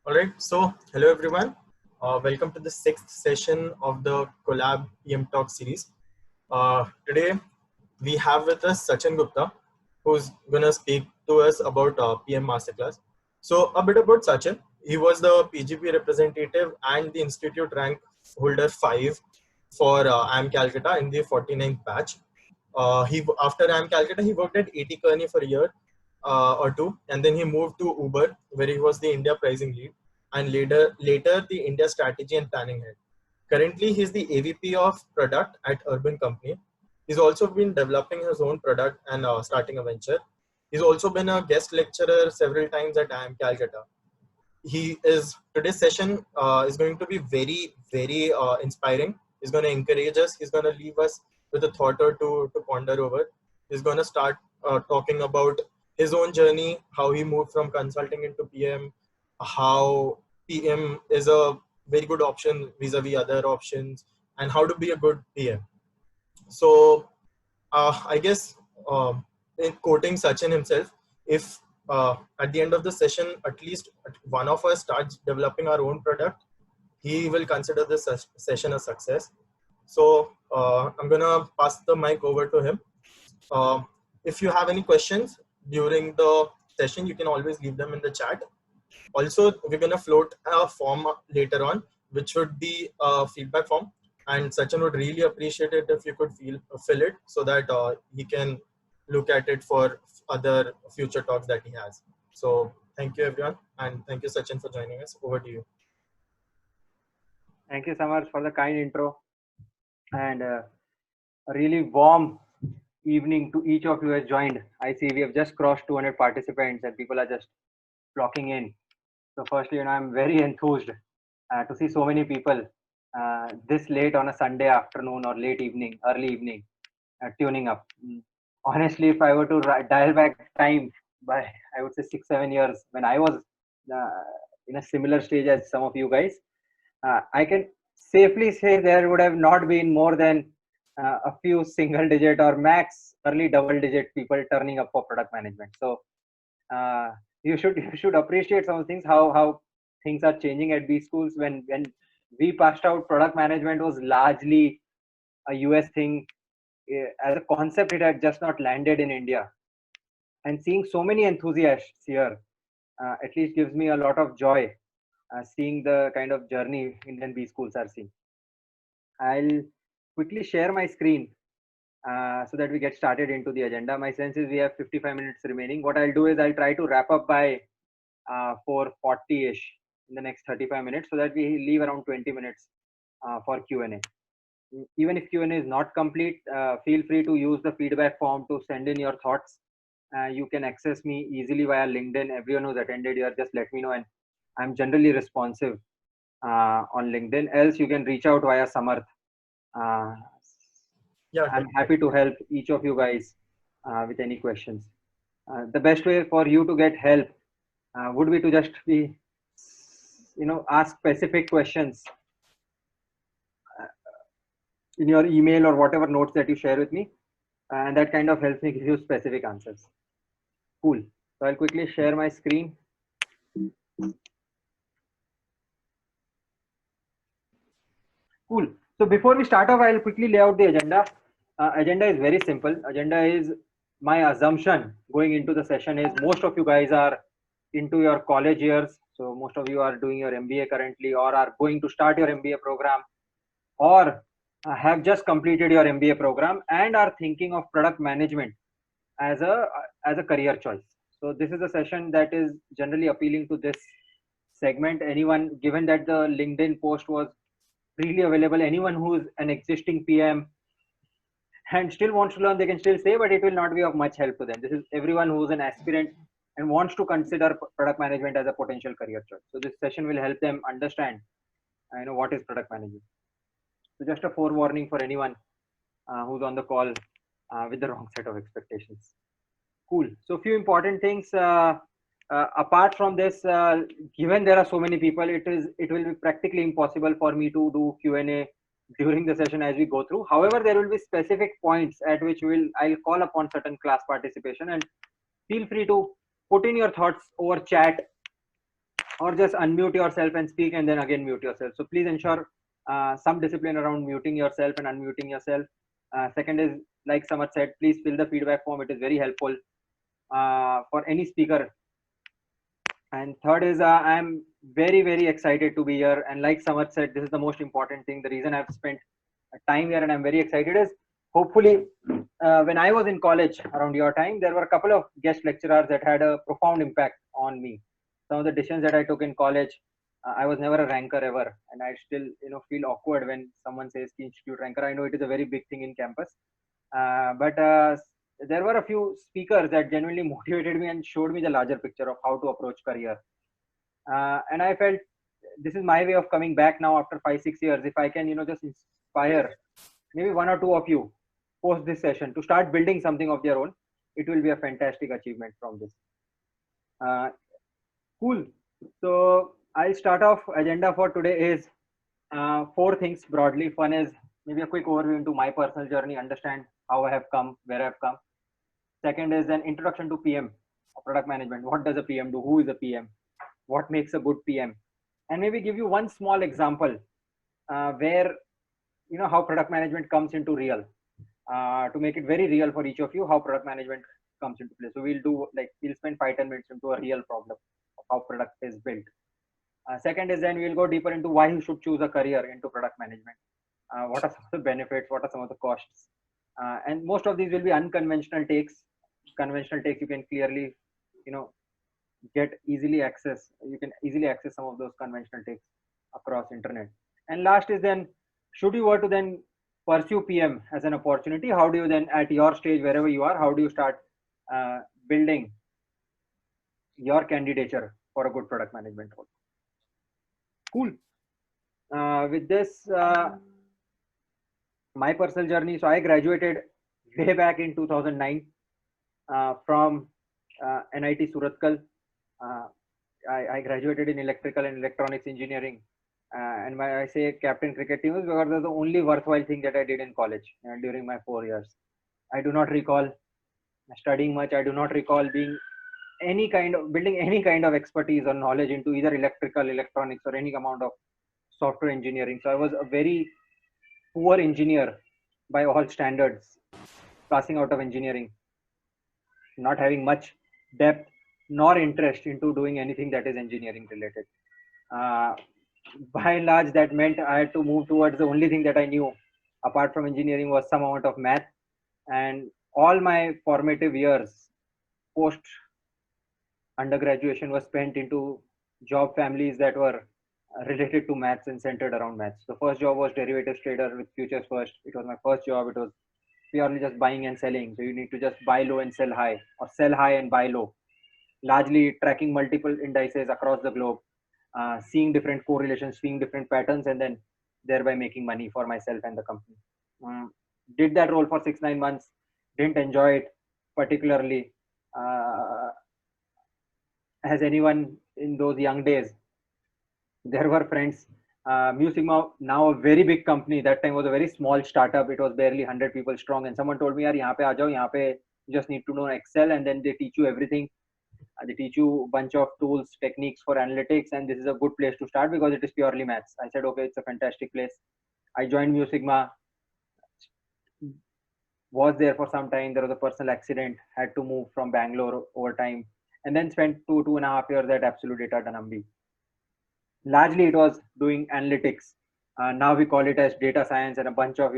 All right, so hello everyone. Welcome to the sixth session of the Collab PM Talk series. Today we have with us Sachin Gupta, who's gonna speak to us about PM Masterclass. So a bit about Sachin. He was the PGP representative and the institute rank holder 5 for IIM Calcutta in the 49th batch. He after IIM Calcutta, he worked at AT Kearney for a year or two, and then he moved to Uber, where he was the India pricing lead, and later the India strategy and planning head. Currently, he's the AVP of product at Urban Company. He's also been developing his own product and starting a venture. He's also been a guest lecturer several times at IIM Calcutta. He is Today's session is going to be very inspiring. He's going to encourage us. He's going to leave us with a thought or two to ponder over. He's going to start talking about his own journey, how he moved from consulting into PM, how PM is a very good option vis-a-vis other options, and how to be a good PM. So I guess in quoting Sachin himself, if at the end of the session, at least one of us starts developing our own product, he will consider this session a success. So I'm gonna pass the mic over to him. Uh, if you have any questions during the session, you can always leave them in the chat. Also, we're gonna float a form later on, which would be a feedback form, and Sachin would really appreciate it if you could fill it so that he can look at it for other future talks that he has. So thank you everyone, and thank you Sachin for joining us. Over to you. Thank you, Samar, for the kind intro and a really warm evening to each of you who has joined. I see we have just crossed 200 participants and people are just flocking in. So firstly, I'm very enthused to see so many people this late on a Sunday afternoon or late evening, early evening, tuning up. Honestly, if I were to dial back time by, I would say 6-7 years when I was uh, in a similar stage as some of you guys, I can safely say there would have not been more than a few single digit or max early double digit people turning up for product management. So you should appreciate some of the things, how things are changing at B schools. When we passed out, product management was largely a US thing. As a concept, it had just not landed in India. And seeing so many enthusiasts here at least gives me a lot of joy, seeing the kind of journey Indian B schools are seeing. I'll quickly share my screen so that we get started into the agenda. My sense is we have 55 minutes remaining. What I'll do is I'll try to wrap up by 4:40ish in the next 35 minutes, so that we leave around 20 minutes for Q&A. Even if Q&A is not complete, feel free to use the feedback form to send in your thoughts. You can access me easily via LinkedIn. Everyone who's attended here, just let me know, and I'm generally responsive on LinkedIn. Else, you can reach out via Samarth. Yeah, I'm happy to help each of you guys with any questions. The best way for you to get help would be to just be, ask specific questions in your email or whatever notes that you share with me, and that kind of helps me give you specific answers. Cool. So I'll quickly share my screen. Cool. So before we start off, I'll quickly lay out the agenda. Agenda is very simple. Agenda is, my assumption going into the session is most of you guys are into your college years. So most of you are doing your MBA currently, or are going to start your MBA program, or have just completed your MBA program and are thinking of product management as a career choice. So this is a session that is generally appealing to this segment. Anyone, given that the LinkedIn post was freely available, anyone who is an existing PM and still wants to learn, they can still say, but it will not be of much help to them. This is everyone who is an aspirant and wants to consider product management as a potential career choice. So this session will help them understand, what is product management. So just a forewarning for anyone who's on the call with the wrong set of expectations. Cool. So a few important things. Apart from this, given there are so many people, it will be practically impossible for me to do Q&A during the session as we go through. However, there will be specific points at which I'll call upon certain class participation, and feel free to put in your thoughts over chat or just unmute yourself and speak and then again mute yourself. So please ensure some discipline around muting yourself and unmuting yourself. Second is, like Samat said, please fill the feedback form. It is very helpful for any speaker. And third is, I'm very, very excited to be here. And like Samat said, this is the most important thing. The reason I've spent time here and I'm very excited is, hopefully, when I was in college around your time, there were a couple of guest lecturers that had a profound impact on me. Some of the decisions that I took in college, I was never a ranker ever, and I still, feel awkward when someone says institute ranker. I know it is a very big thing in campus, but there were a few speakers that genuinely motivated me and showed me the larger picture of how to approach career. And I felt this is my way of coming back now after 5-6 years. If I can, just inspire maybe one or two of you post this session to start building something of their own, it will be a fantastic achievement from this. Cool. So I'll start off. Agenda for today is 4 things broadly. One is maybe a quick overview into my personal journey, understand how I have come, where I've come. Second is an introduction to PM, product management. What does a PM do? Who is a PM? What makes a good PM? And maybe give you one small example where, how product management comes into real, to make it very real for each of you, how product management comes into play. So we'll spend 5-10 minutes into a real problem of how product is built. Second is, then we'll go deeper into why you should choose a career into product management. What are some of the benefits? What are some of the costs? And most of these will be unconventional takes. Conventional takes you can clearly, get easily access. You can easily access some of those conventional takes across internet. And last is, then, should you were to then pursue PM as an opportunity, how do you then, at your stage, wherever you are, how do you start building your candidature for a good product management role? Cool. With this, my personal journey. So I graduated way back in 2009 from NIT Surathkal. I graduated in electrical and electronics engineering. And why I say captain cricket team is because that's the only worthwhile thing that I did in college during my 4 years. I do not recall studying much. I do not recall building any kind of expertise or knowledge into either electrical, electronics, or any amount of software engineering. So I was a very poor engineer by all standards, passing out of engineering, not having much depth nor interest into doing anything that is engineering related. By and large, that meant I had to move towards the only thing that I knew apart from engineering was some amount of math. And all my formative years post undergraduation was spent into job families that were related to maths and centered around maths. The first job was derivatives trader with Futures First. It was my first job. It was purely just buying and selling. So you need to just buy low and sell high, or sell high and buy low. Largely tracking multiple indices across the globe, seeing different correlations, seeing different patterns, and then thereby making money for myself and the company. Did that role for 6-9 months. Didn't enjoy it particularly. As anyone in those young days, there were friends. Mu Sigma, now a very big company. That time was a very small startup. It was barely 100 people strong. And someone told me, "Yaar, yahan pe aa jao. Yahan pe you just need to know Excel, and then they teach you everything. They teach you a bunch of tools, techniques for analytics, and this is a good place to start because it is purely maths." I said, "Okay, it's a fantastic place." I joined Mu Sigma. Was there for some time. There was a personal accident. Had to move from Bangalore over time, and then spent 2.5 years at Absolute Data Dhanambi. Largely, it was doing analytics. Now we call it as data science and a bunch of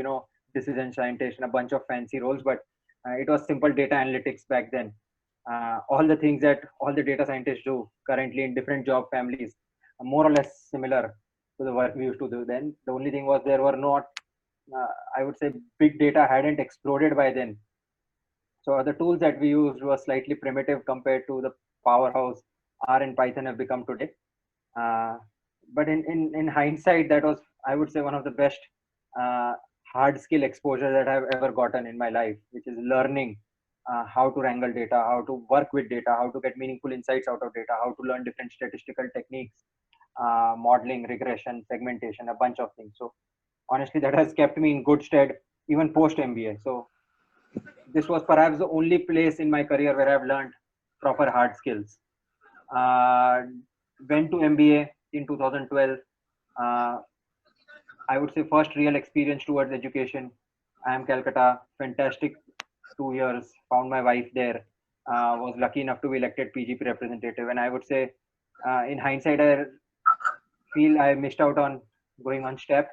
decision scientists and a bunch of fancy roles. But it was simple data analytics back then. All the things that all the data scientists do currently in different job families are more or less similar to the work we used to do then. The only thing was there were not, I would say, big data hadn't exploded by then. So the tools that we used were slightly primitive compared to the powerhouse R and Python have become today. But in hindsight, that was, I would say, one of the best hard skill exposure that I've ever gotten in my life, which is learning how to wrangle data, how to work with data, how to get meaningful insights out of data, how to learn different statistical techniques, modeling, regression, segmentation, a bunch of things. So honestly, that has kept me in good stead even post MBA. So this was perhaps the only place in my career where I've learned proper hard skills. went to MBA in 2012. I would say first real experience towards education. I am Calcutta, fantastic 2 years. Found my wife there. Was lucky enough to be elected PGP representative, and I would say, in hindsight, I feel I missed out on going one step,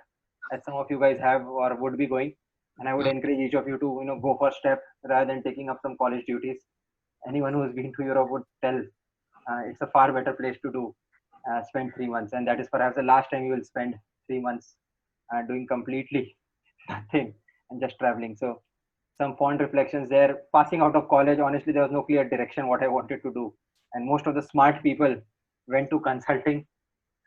as some of you guys have or would be going. And I would encourage each of you to go first step rather than taking up some college duties. Anyone who has been to Europe would tell it's a far better place to do. Spend 3 months, and that is perhaps the last time you will spend 3 months doing completely nothing and just traveling. So some fond reflections there. Passing out of college, honestly, there was no clear direction what I wanted to do, and most of the smart people went to consulting.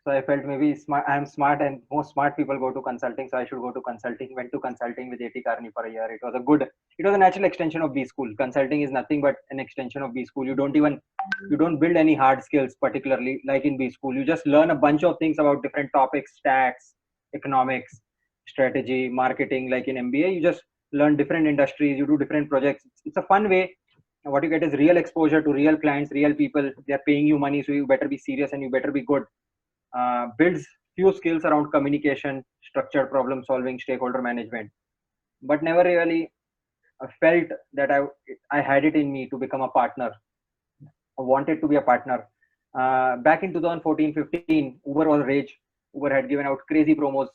So I felt maybe smart. I am smart, and most smart people go to consulting, so I should go to consulting. Went to consulting with A.T. Kearney for a year. It was a good. It was a natural extension of B school. Consulting is nothing but an extension of B school. You don't build any hard skills, particularly like in B school. You just learn a bunch of things about different topics, stats, economics, strategy, marketing. Like in MBA, you just learn different industries. You do different projects. It's a fun way. What you get is real exposure to real clients, real people. They are paying you money, so you better be serious and you better be good. Builds few skills around communication, structured problem solving, stakeholder management, but never really felt that I had it in me to become a partner. I wanted to be a partner. Back in 2014-15, Uber was rage. Uber had given out crazy promos.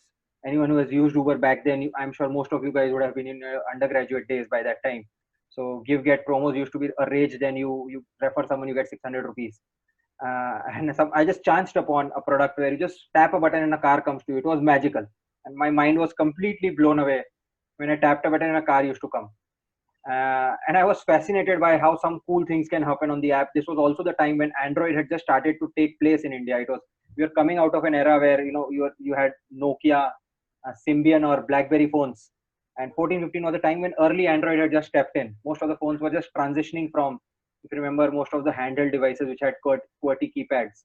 Anyone who has used Uber back then, I'm sure most of you guys would have been in undergraduate days by that time. So give get promos used to be a rage. Then you refer someone, you get 600 rupees. I just chanced upon a product where you just tap a button and a car comes to you. It was magical, and my mind was completely blown away when I tapped a button and a car used to come. And I was fascinated by how some cool things can happen on the app. This was also the time when Android had just started to take place in India. We were coming out of an era where you had Nokia, Symbian or BlackBerry phones, and 14-15 was the time when early Android had just stepped in. Most of the phones were just transitioning from, if you remember, most of the handheld devices which had QWERTY keypads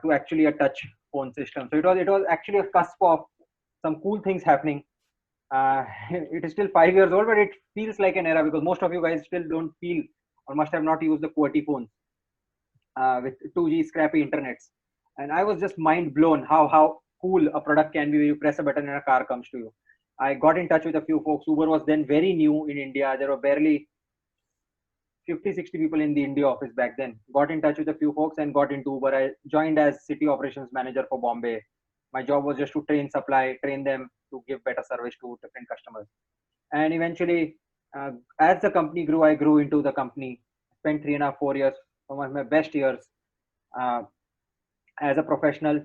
to actually a touch phone system. So it was actually a cusp of some cool things happening. It is still 5 years old, but it feels like an era because most of you guys still don't feel or must have not used the QWERTY phones with 2G scrappy internets. And I was just mind blown how cool a product can be when you press a button and a car comes to you. I got in touch with a few folks. Uber was then very new in India. There were barely 50-60 people in the India office back then. Got in touch with a few folks and got into Uber. I joined as city operations manager for Bombay. My job was just to train them to give better service to different customers. And eventually, as the company grew, I grew into the company. Spent 3.5-4 years, some of my best years as a professional.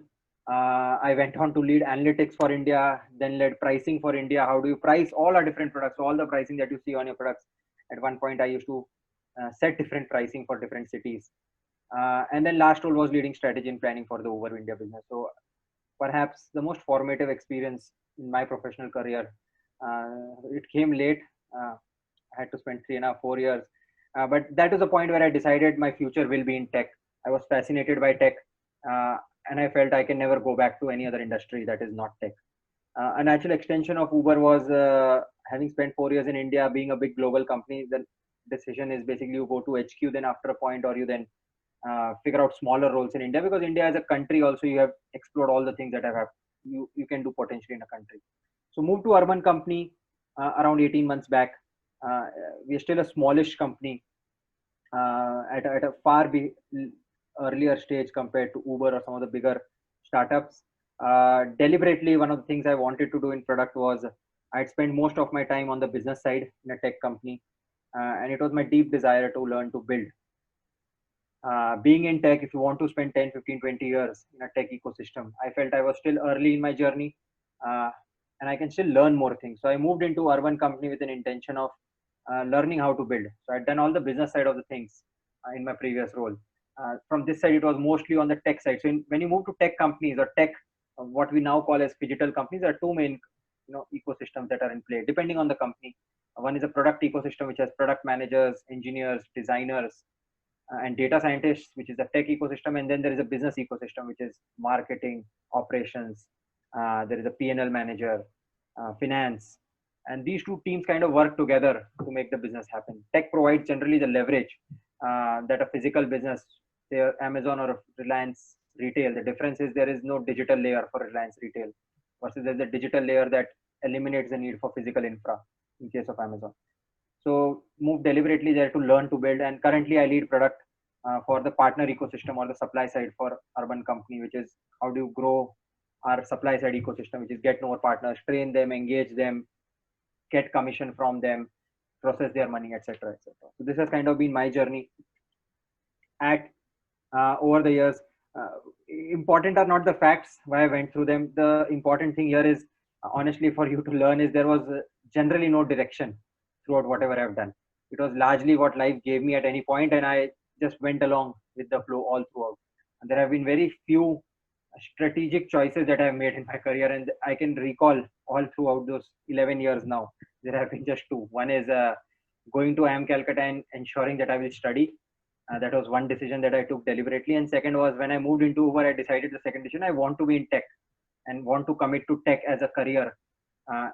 I went on to lead analytics for India, then led pricing for India. How do you price all our different products, all the pricing that you see on your products? At one point, I used to set different pricing for different cities. And then last role was leading strategy and planning for the Uber India business. So perhaps the most formative experience in my professional career. It came late. I had to spend 3.5-4 years. But that was the point where I decided my future will be in tech. I was fascinated by tech. And I felt I can never go back to any other industry that is not tech. A natural extension of Uber was having spent 4 years in India, being a big global company. The decision is basically you go to HQ, then after a point, or you then figure out smaller roles in India, because India as a country also you have explored all the things that you can do potentially in a country. So moved to Urban Company around 18 months back. We are still a smallish company at a far earlier stage compared to Uber or some of the bigger startups. Deliberately, one of the things I wanted to do in product was I'd spend most of my time on the business side in a tech company. And it was my deep desire to learn to build. Being in tech, if you want to spend 10, 15, 20 years in a tech ecosystem, I felt I was still early in my journey and I can still learn more things. So I moved into Urban Company with an intention of learning how to build. So I'd done all the business side of the things in my previous role. From this side, it was mostly on the tech side. So when you move to tech companies or tech, what we now call as digital companies, there are two main ecosystems that are in play depending on the company. One is a product ecosystem, which has product managers, engineers, designers, and data scientists, which is a tech ecosystem. And then there is a business ecosystem, which is marketing, operations. There is a P&L manager, finance. And these two teams kind of work together to make the business happen. Tech provides generally the leverage that a physical business, say Amazon or Reliance, Retail. The difference is there is no digital layer for Reliance Retail versus there's a digital layer that eliminates the need for physical infra in case of Amazon. So move deliberately there to learn to build. And currently I lead product for the partner ecosystem or the supply side for Urban Company, which is how do you grow our supply side ecosystem, which is get more partners, train them, engage them, get commission from them, process their money, etc., etc. So this has kind of been my journey at over the years. Important are not the facts why I went through them. The important thing here is honestly for you to learn is there was generally no direction throughout whatever I've done. It was largely what life gave me at any point, and I just went along with the flow all throughout. And there have been very few strategic choices that I've made in my career, and I can recall all throughout those 11 years now. There have been just two. One is going to IIM Calcutta and ensuring that I will study. That was one decision that I took deliberately. And second was when I moved into Uber, I decided the second decision, I want to be in tech and want to commit to tech as a career,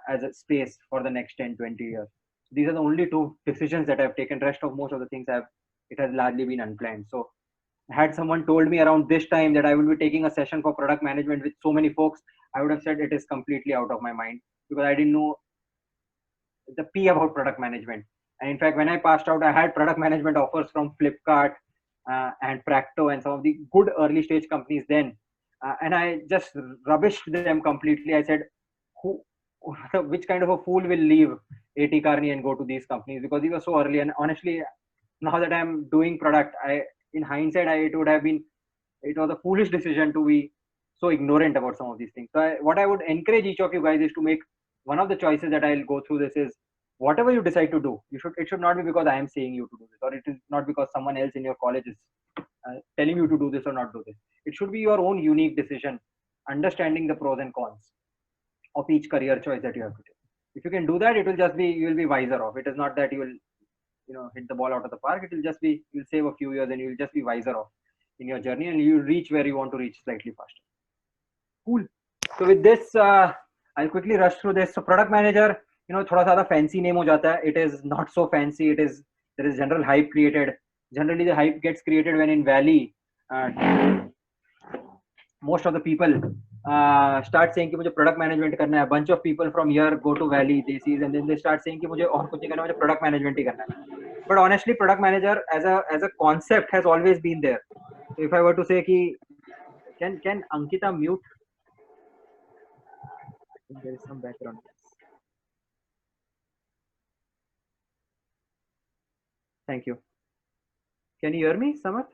as a space for the next 10, 20 years. These are the only two decisions that I've taken. Rest of most of the things it has largely been unplanned. So had someone told me around this time that I will be taking a session for product management with so many folks, I would have said it is completely out of my mind because I didn't know the P about product management. And in fact, when I passed out, I had product management offers from Flipkart and Practo and some of the good early stage companies then. And I just rubbished them completely. I said, which kind of a fool will leave A.T. Kearney and go to these companies because he was so early. And honestly, now that I'm doing product, in hindsight, it was a foolish decision to be so ignorant about some of these things. So what I would encourage each of you guys is to make one of the choices that I'll go through this is whatever you decide to do, it should not be because I am saying you to do this, or it is not because someone else in your college is telling you to do this or not do this. It should be your own unique decision, understanding the pros and cons of each career choice that you have to take. If you can do that, you will be wiser off. It is not that you will, hit the ball out of the park. It will just be, you'll save a few years and you'll just be wiser off in your journey and you'll reach where you want to reach slightly faster. Cool. So with this, I'll quickly rush through this. So product manager, thoda सा fancy name ho jata hai. It is not so fancy. There is general hype created. Generally, the hype gets created when in Valley, most of the people start saying कि मुझे product management करना है. A bunch of people from here go to Valley, they see, and then they start saying कि मुझे और कुछ नहीं करना, मुझे product management ही करना है. But honestly, product manager as a concept has always been there. So if I were to say कि can Ankita mute? I think there is some background. Thank you. Can you hear me, Samath?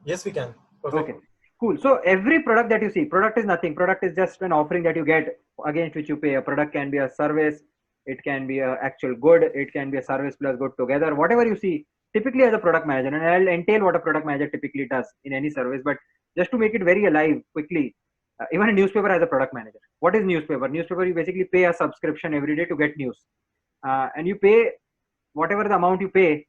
Yes, we can. Perfect. Okay, cool. So every product that you see, product is nothing. Product is just an offering that you get against which you pay. A product can be a service. It can be an actual good. It can be a service plus good together. Whatever you see, typically as a product manager, and I'll entail what a product manager typically does in any service. But just to make it very alive quickly, even a newspaper has a product manager. What is newspaper? Newspaper, you basically pay a subscription every day to get news. And you pay whatever the amount you pay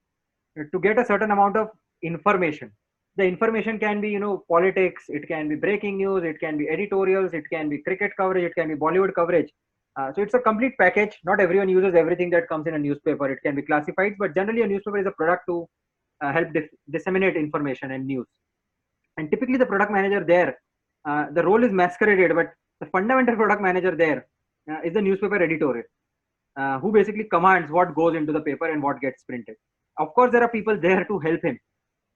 to get a certain amount of information. The information can be, politics, it can be breaking news, it can be editorials, it can be cricket coverage, it can be Bollywood coverage. So it's a complete package. Not everyone uses everything that comes in a newspaper. It can be classified, but generally a newspaper is a product to help disseminate information and news. And typically the product manager there, the role is masqueraded, but the fundamental product manager there is the newspaper editorial, who basically commands what goes into the paper and what gets printed. Of course, there are people there to help him.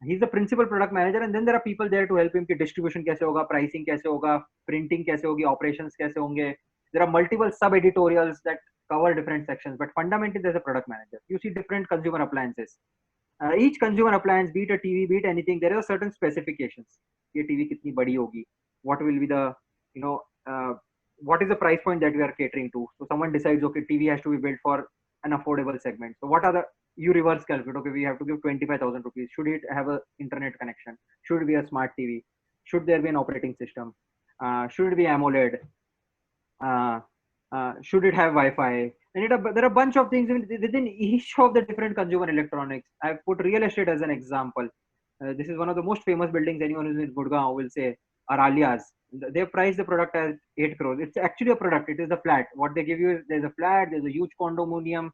He's the principal product manager, and then there are people there to help him कि distribution कैसे होगा, pricing कैसे होगा, printing कैसे होगी, operations कैसे होंगे. There are multiple sub editorials that cover different sections, but fundamentally there's a product manager. You see different consumer appliances. Each consumer appliance, be it a TV, be it anything, there are certain specifications. ये TV कितनी बड़ी होगी? What will be the, what is the price point that we are catering to? So someone decides, okay, TV has to be built for an affordable segment. So what are the, you reverse calculate, okay, we have to give 25,000 rupees. Should it have an internet connection? Should it be a smart TV? Should there be an operating system? Should it be AMOLED? Should it have Wi-Fi? And there are a bunch of things within each of the different consumer electronics. I've put real estate as an example. This is one of the most famous buildings. Anyone who's in Gurgaon will say are Alias. They price the product as 8 crores. It's actually a product. It is a flat. What they give you is there's a flat, there's a huge condominium,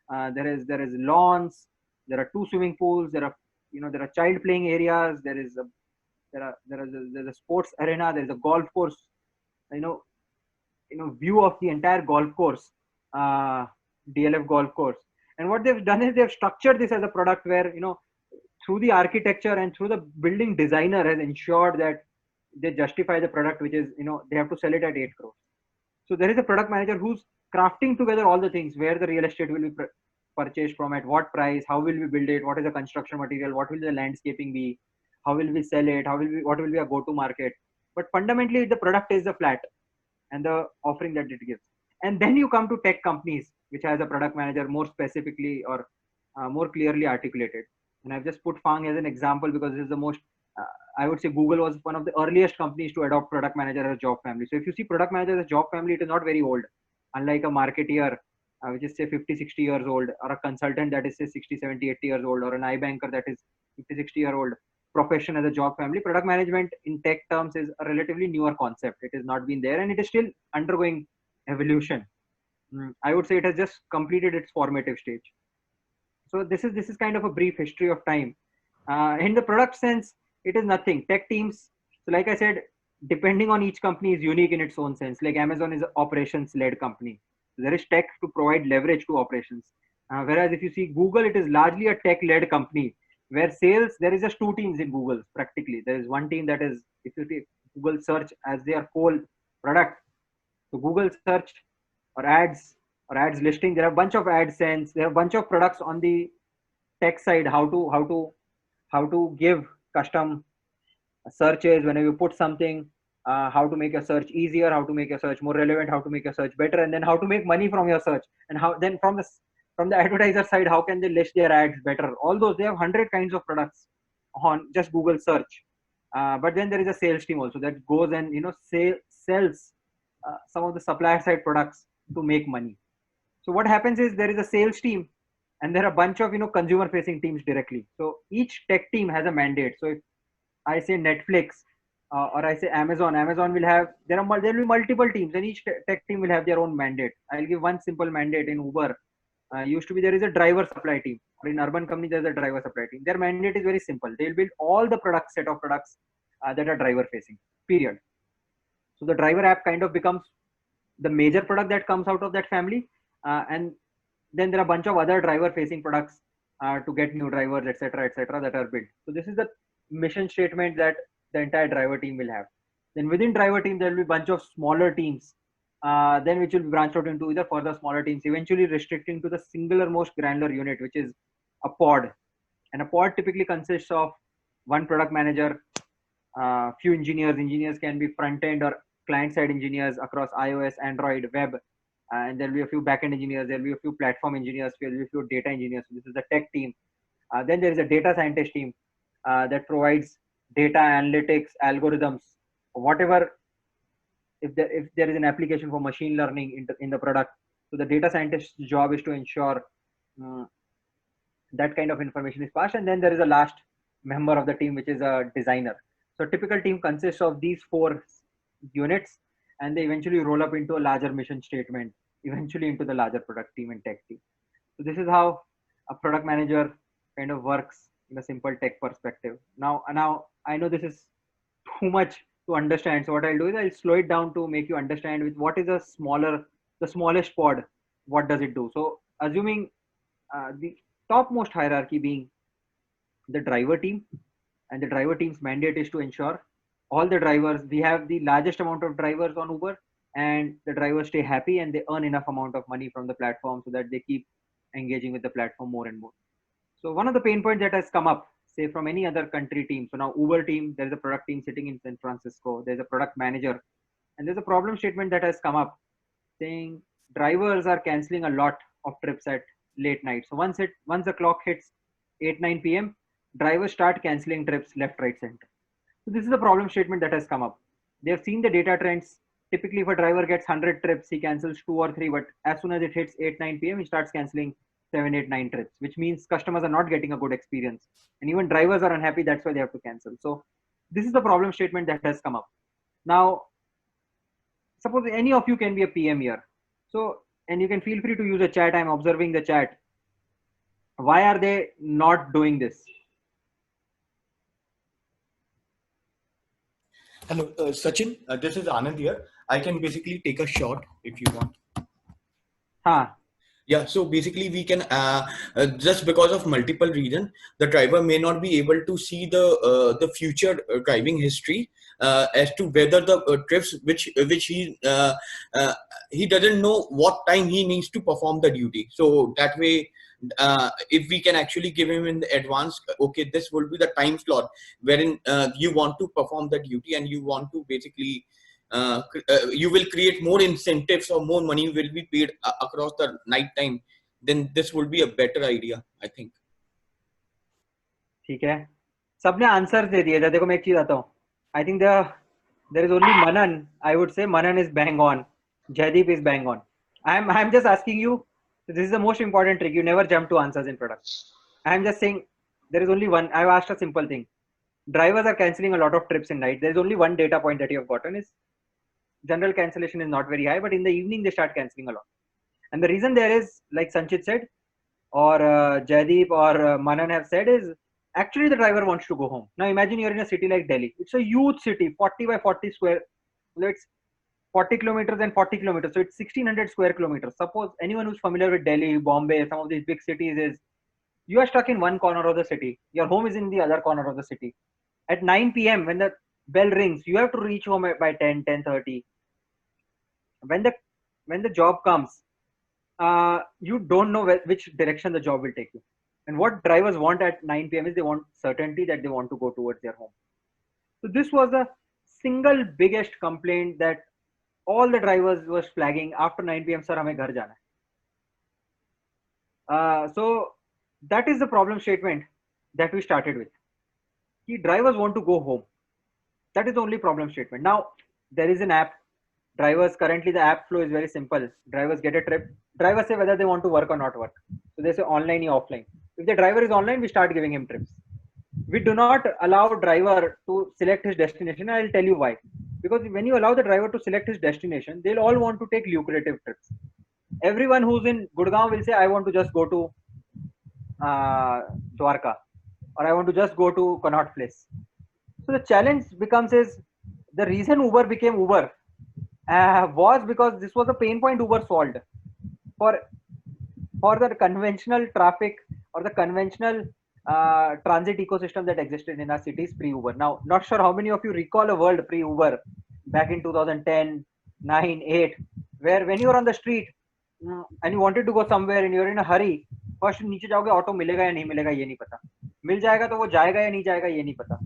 there is lawns, there are 2 swimming pools, there are child playing areas, there is there's a sports arena, there's a golf course, you know, view of the entire golf course, DLF golf course. And what they've done is they've structured this as a product where, through the architecture and through the building designer has ensured that they justify the product, which is, they have to sell it at 8 crores. So there is a product manager who's crafting together all the things, where the real estate will be purchased from, at what price, how will we build it, what is the construction material, what will the landscaping be, how will we sell it, what will be a go-to market. But fundamentally, the product is the flat and the offering that it gives. And then you come to tech companies, which has a product manager more specifically or more clearly articulated. And I've just put Fang as an example because this is the most, I would say Google was one of the earliest companies to adopt product manager as a job family. So if you see product manager as a job family, it is not very old. Unlike a marketeer, which is say 50, 60 years old, or a consultant that is say 60, 70, 80 years old, or an iBanker that is 50, 60-year-old profession as a job family. Product management in tech terms is a relatively newer concept. It has not been there and it is still undergoing evolution. I would say it has just completed its formative stage. So this is kind of a brief history of time. In the product sense, it is nothing. Tech teams, so like I said, depending on each company is unique in its own sense. Like Amazon is an operations-led company. There is tech to provide leverage to operations. Whereas if you see Google, it is largely a tech-led company where sales, there is just two teams in Google practically. There is one team that is, if you take Google search as their whole product. So Google search or ads listing, there are a bunch of AdSense, there are a bunch of products on the tech side, how to give custom searches whenever you put something, how to make your search easier, how to make your search more relevant, how to make your search better, and then how to make money from your search, and how then from the advertiser side, how can they list their ads better. All those, they have 100 kinds of products on just Google search. But then there is a sales team also that goes and sells some of the supplier side products to make money. So what happens is there is a sales team and there are a bunch of consumer facing teams directly. So each tech team has a mandate. So if I say Netflix or I say Amazon will have, there will be multiple teams and each tech team will have their own mandate. I'll give one simple mandate. In Uber, used to be there is a driver supply team, or in urban company there's a driver supply team. Their mandate is very simple. They'll build all the set of products that are driver facing, period. So the driver app kind of becomes the major product that comes out of that family, and then there are a bunch of other driver facing products to get new drivers, etc., that are built. So this is the mission statement that the entire driver team will have. Then within driver team there will be a bunch of smaller teams, then which will be branched out into either further smaller teams, eventually restricting to the singular most granular unit, which is a pod. And a pod typically consists of one product manager, few engineers. Engineers can be front end or client side engineers across iOS, Android, web, and there'll be a few backend engineers, there'll be a few platform engineers, there'll be a few data engineers. So this is the tech team. Then there is a data scientist team that provides data analytics, algorithms, whatever. If there is an application for machine learning in the product, so the data scientist's job is to ensure that kind of information is passed. And then there is a last member of the team, which is a designer. So a typical team consists of these 4 units, and they eventually roll up into a larger mission statement, eventually into the larger product team and tech team. So this is how a product manager kind of works in a simple tech perspective. Now I know this is too much to understand. So what I'll do is I'll slow it down to make you understand with what is the smallest pod, what does it do. So assuming the topmost hierarchy being the driver team, and the driver team's mandate is to ensure all the drivers, we have the largest amount of drivers on Uber, and the drivers stay happy and they earn enough amount of money from the platform so that they keep engaging with the platform more and more. So one of the pain points that has come up, say from any other country team. So now Uber team, there's a product team sitting in San Francisco, there's a product manager, and there's a problem statement that has come up saying drivers are canceling a lot of trips at late night. So once the clock hits 8-9 p.m., drivers start canceling trips left, right, center. So this is the problem statement that has come up. They have seen the data trends. Typically, if a driver gets 100 trips, he cancels 2 or 3, but as soon as it hits 8-9 p.m., he starts canceling 7, 8, 9 trips, which means customers are not getting a good experience. And even drivers are unhappy, that's why they have to cancel. So this is the problem statement that has come up. Now, suppose any of you can be a PM here. So, and you can feel free to use a chat. I'm observing the chat. Why are they not doing this? Hello, Sachin. This is Anand here. I can basically take a shot if you want. Huh. Yeah, so basically we can just because of multiple reasons, the driver may not be able to see the future driving history as to whether the trips which uh, he doesn't know what time he needs to perform the duty. So that way, if we can actually give him in the advance, okay, this will be the time slot wherein you want to perform the duty and you want to basically you will create more incentives or more money will be paid across the night time, then this will be a better idea, I think. ठीक है, सबने answers दे दिए. देखो मैं एक चीज आता हूँ. I think there is only Manan. I would say Manan is bang on. Jaideep is bang on. I'm just asking you. This is the most important trick. You never jump to answers in product. I'm just saying there is only one. I've asked a simple thing. Drivers are cancelling a lot of trips in night. There is only one data point that you have gotten is general cancellation is not very high, but in the evening they start cancelling a lot. And the reason there is, like Sanchit said, or Jaideep or Manan have said, is actually the driver wants to go home. Now imagine you're in a city like Delhi. It's a huge city, 40 by 40 square. It's 40 kilometers and 40 kilometers. So it's 1600 square kilometers. Suppose anyone who's familiar with Delhi, Bombay, some of these big cities is, you are stuck in one corner of the city. Your home is in the other corner of the city. At 9 p.m. when the bell rings, you have to reach home by 10, 10:30. When the job comes, you don't know which direction the job will take you. And what drivers want at 9 p.m. is they want certainty that they want to go towards their home. So this was the single biggest complaint that all the drivers was flagging after 9 p.m. Sir, hame ghar jana hai. So that is the problem statement that we started with. Drivers want to go home. That is the only problem statement. Now there is an app. Drivers, currently the app flow is very simple. Drivers get a trip. Drivers say whether they want to work or not work. So they say online or offline. If the driver is online, we start giving him trips. We do not allow driver to select his destination. I'll tell you why. Because when you allow the driver to select his destination, they'll all want to take lucrative trips. Everyone who's in Gurgaon will say, I want to just go to Dwarka, or I want to just go to Connaught Place. So the challenge becomes is, the reason Uber became Uber was because this was a pain point Uber solved for the conventional traffic or the conventional transit ecosystem that existed in our cities pre-Uber. Now, not sure how many of you recall a world pre-Uber back in 2010, 9, 8, where when you were on the street and you wanted to go somewhere and you're in a hurry, first नीचे जाओगे auto मिलेगा या नहीं मिलेगा ये नहीं पता, मिल जाएगा तो वो जाएगा या नहीं जाएगा ये नहीं पता.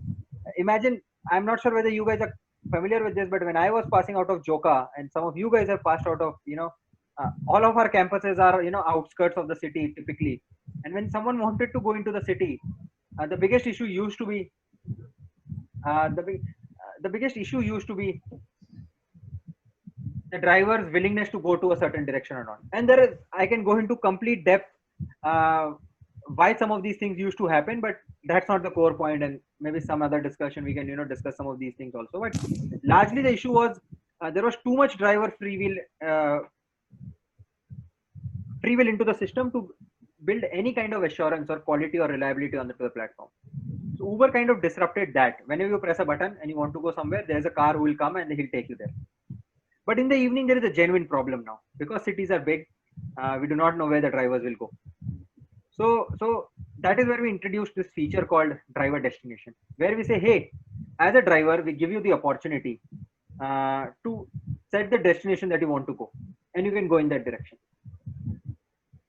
Imagine, I'm not sure whether you guys are familiar with this, but when I was passing out of Joka, and some of you guys have passed out of, all of our campuses are, outskirts of the city typically. And when someone wanted to go into the city, the biggest issue used to be, the biggest issue used to be the driver's willingness to go to a certain direction or not. And there is, I can go into complete depth why some of these things used to happen, but that's not the core point, and maybe some other discussion we can discuss some of these things also. But largely the issue was there was too much driver free will into the system to build any kind of assurance or quality or reliability on the platform. So Uber kind of disrupted that. Whenever you press a button and you want to go somewhere, there's a car who will come and he'll take you there. But in the evening there is a genuine problem now, because cities are big. We do not know where the drivers will go. So that is where we introduced this feature called driver destination, where we say, hey, as a driver, we give you the opportunity to set the destination that you want to go, and you can go in that direction.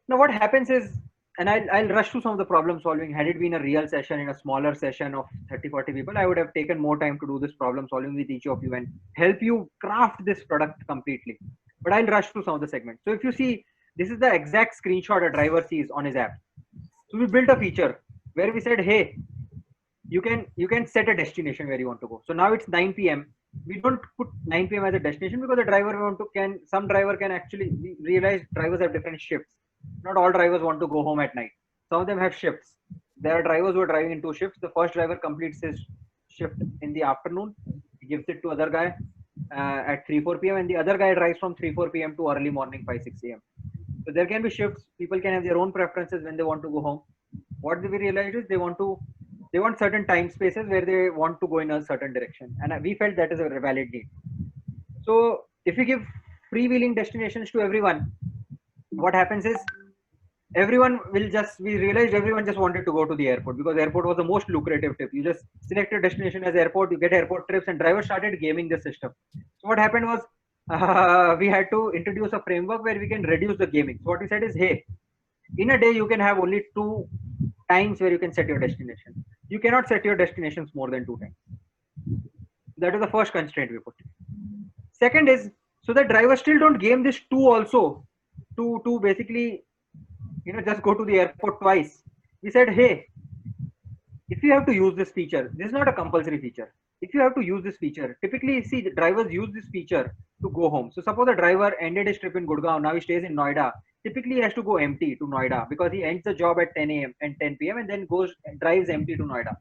Now what happens is, and I'll rush through some of the problem solving. Had it been a real session in a smaller session of 30-40 people, I would have taken more time to do this problem solving with each of you and help you craft this product completely. But I'll rush through some of the segments. So if you see, this is the exact screenshot a driver sees on his app. So we built a feature where we said, hey, you can set a destination where you want to go. So now it's 9 p.m. We don't put 9 p.m. as a destination because the driver some driver can actually, we realize drivers have different shifts. Not all drivers want to go home at night. Some of them have shifts. There are drivers who are driving in 2 shifts. The first driver completes his shift in the afternoon. He gives it to other guy at 3-4 p.m. and the other guy drives from 3-4 p.m. to early morning 5-6 a.m. So there can be shifts. People can have their own preferences when they want to go home. What we realized is they want to They want certain time spaces where they want to go in a certain direction, and we felt that is a valid need. So if we give freewheeling destinations to everyone, what happens is we realized everyone just wanted to go to the airport because airport was the most lucrative tip. You just select your destination as airport, you get airport trips, and drivers started gaming the system. So what happened was we had to introduce a framework where we can reduce the gaming. So what we said is, hey, in a day you can have only 2 times where you can set your destination. You cannot set your destinations more than 2 times. That is the first constraint we put. Second is, so that drivers still don't game this 2 also to basically just go to the airport twice. We said, hey, if you have to use this feature, this is not a compulsory feature. If you have to use this feature, typically see the drivers use this feature to go home. So suppose a driver ended his trip in Gurgaon, now he stays in Noida. Typically he has to go empty to Noida because he ends the job at 10 a.m. and 10 p.m. and then drives empty to Noida,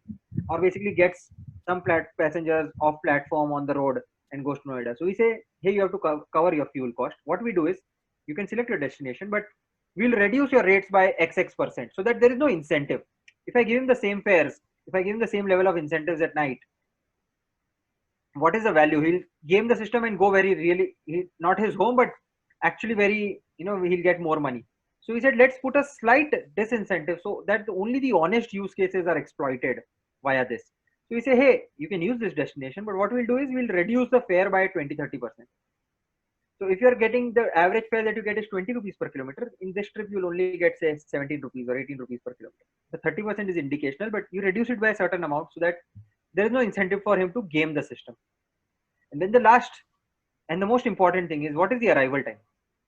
or basically gets some passengers off platform on the road and goes to Noida. So we say, hey, you have to cover your fuel cost. What we do is, you can select your destination, but we'll reduce your rates by XX% so that there is no incentive. If I give him the same fares, if I give him the same level of incentives at night, what is the value? He'll game the system and go not his home, but actually he'll get more money. So we said, let's put a slight disincentive so that only the honest use cases are exploited via this. So we say, hey, you can use this destination, but what we'll do is we'll reduce the fare by 20-30%. So if you're getting the average fare that you get is 20 rupees per kilometer, in this trip you'll only get say 17 rupees or 18 rupees per kilometer. The 30% is indicational, but you reduce it by a certain amount so that there is no incentive for him to game the system. And then the last and the most important thing is, what is the arrival time?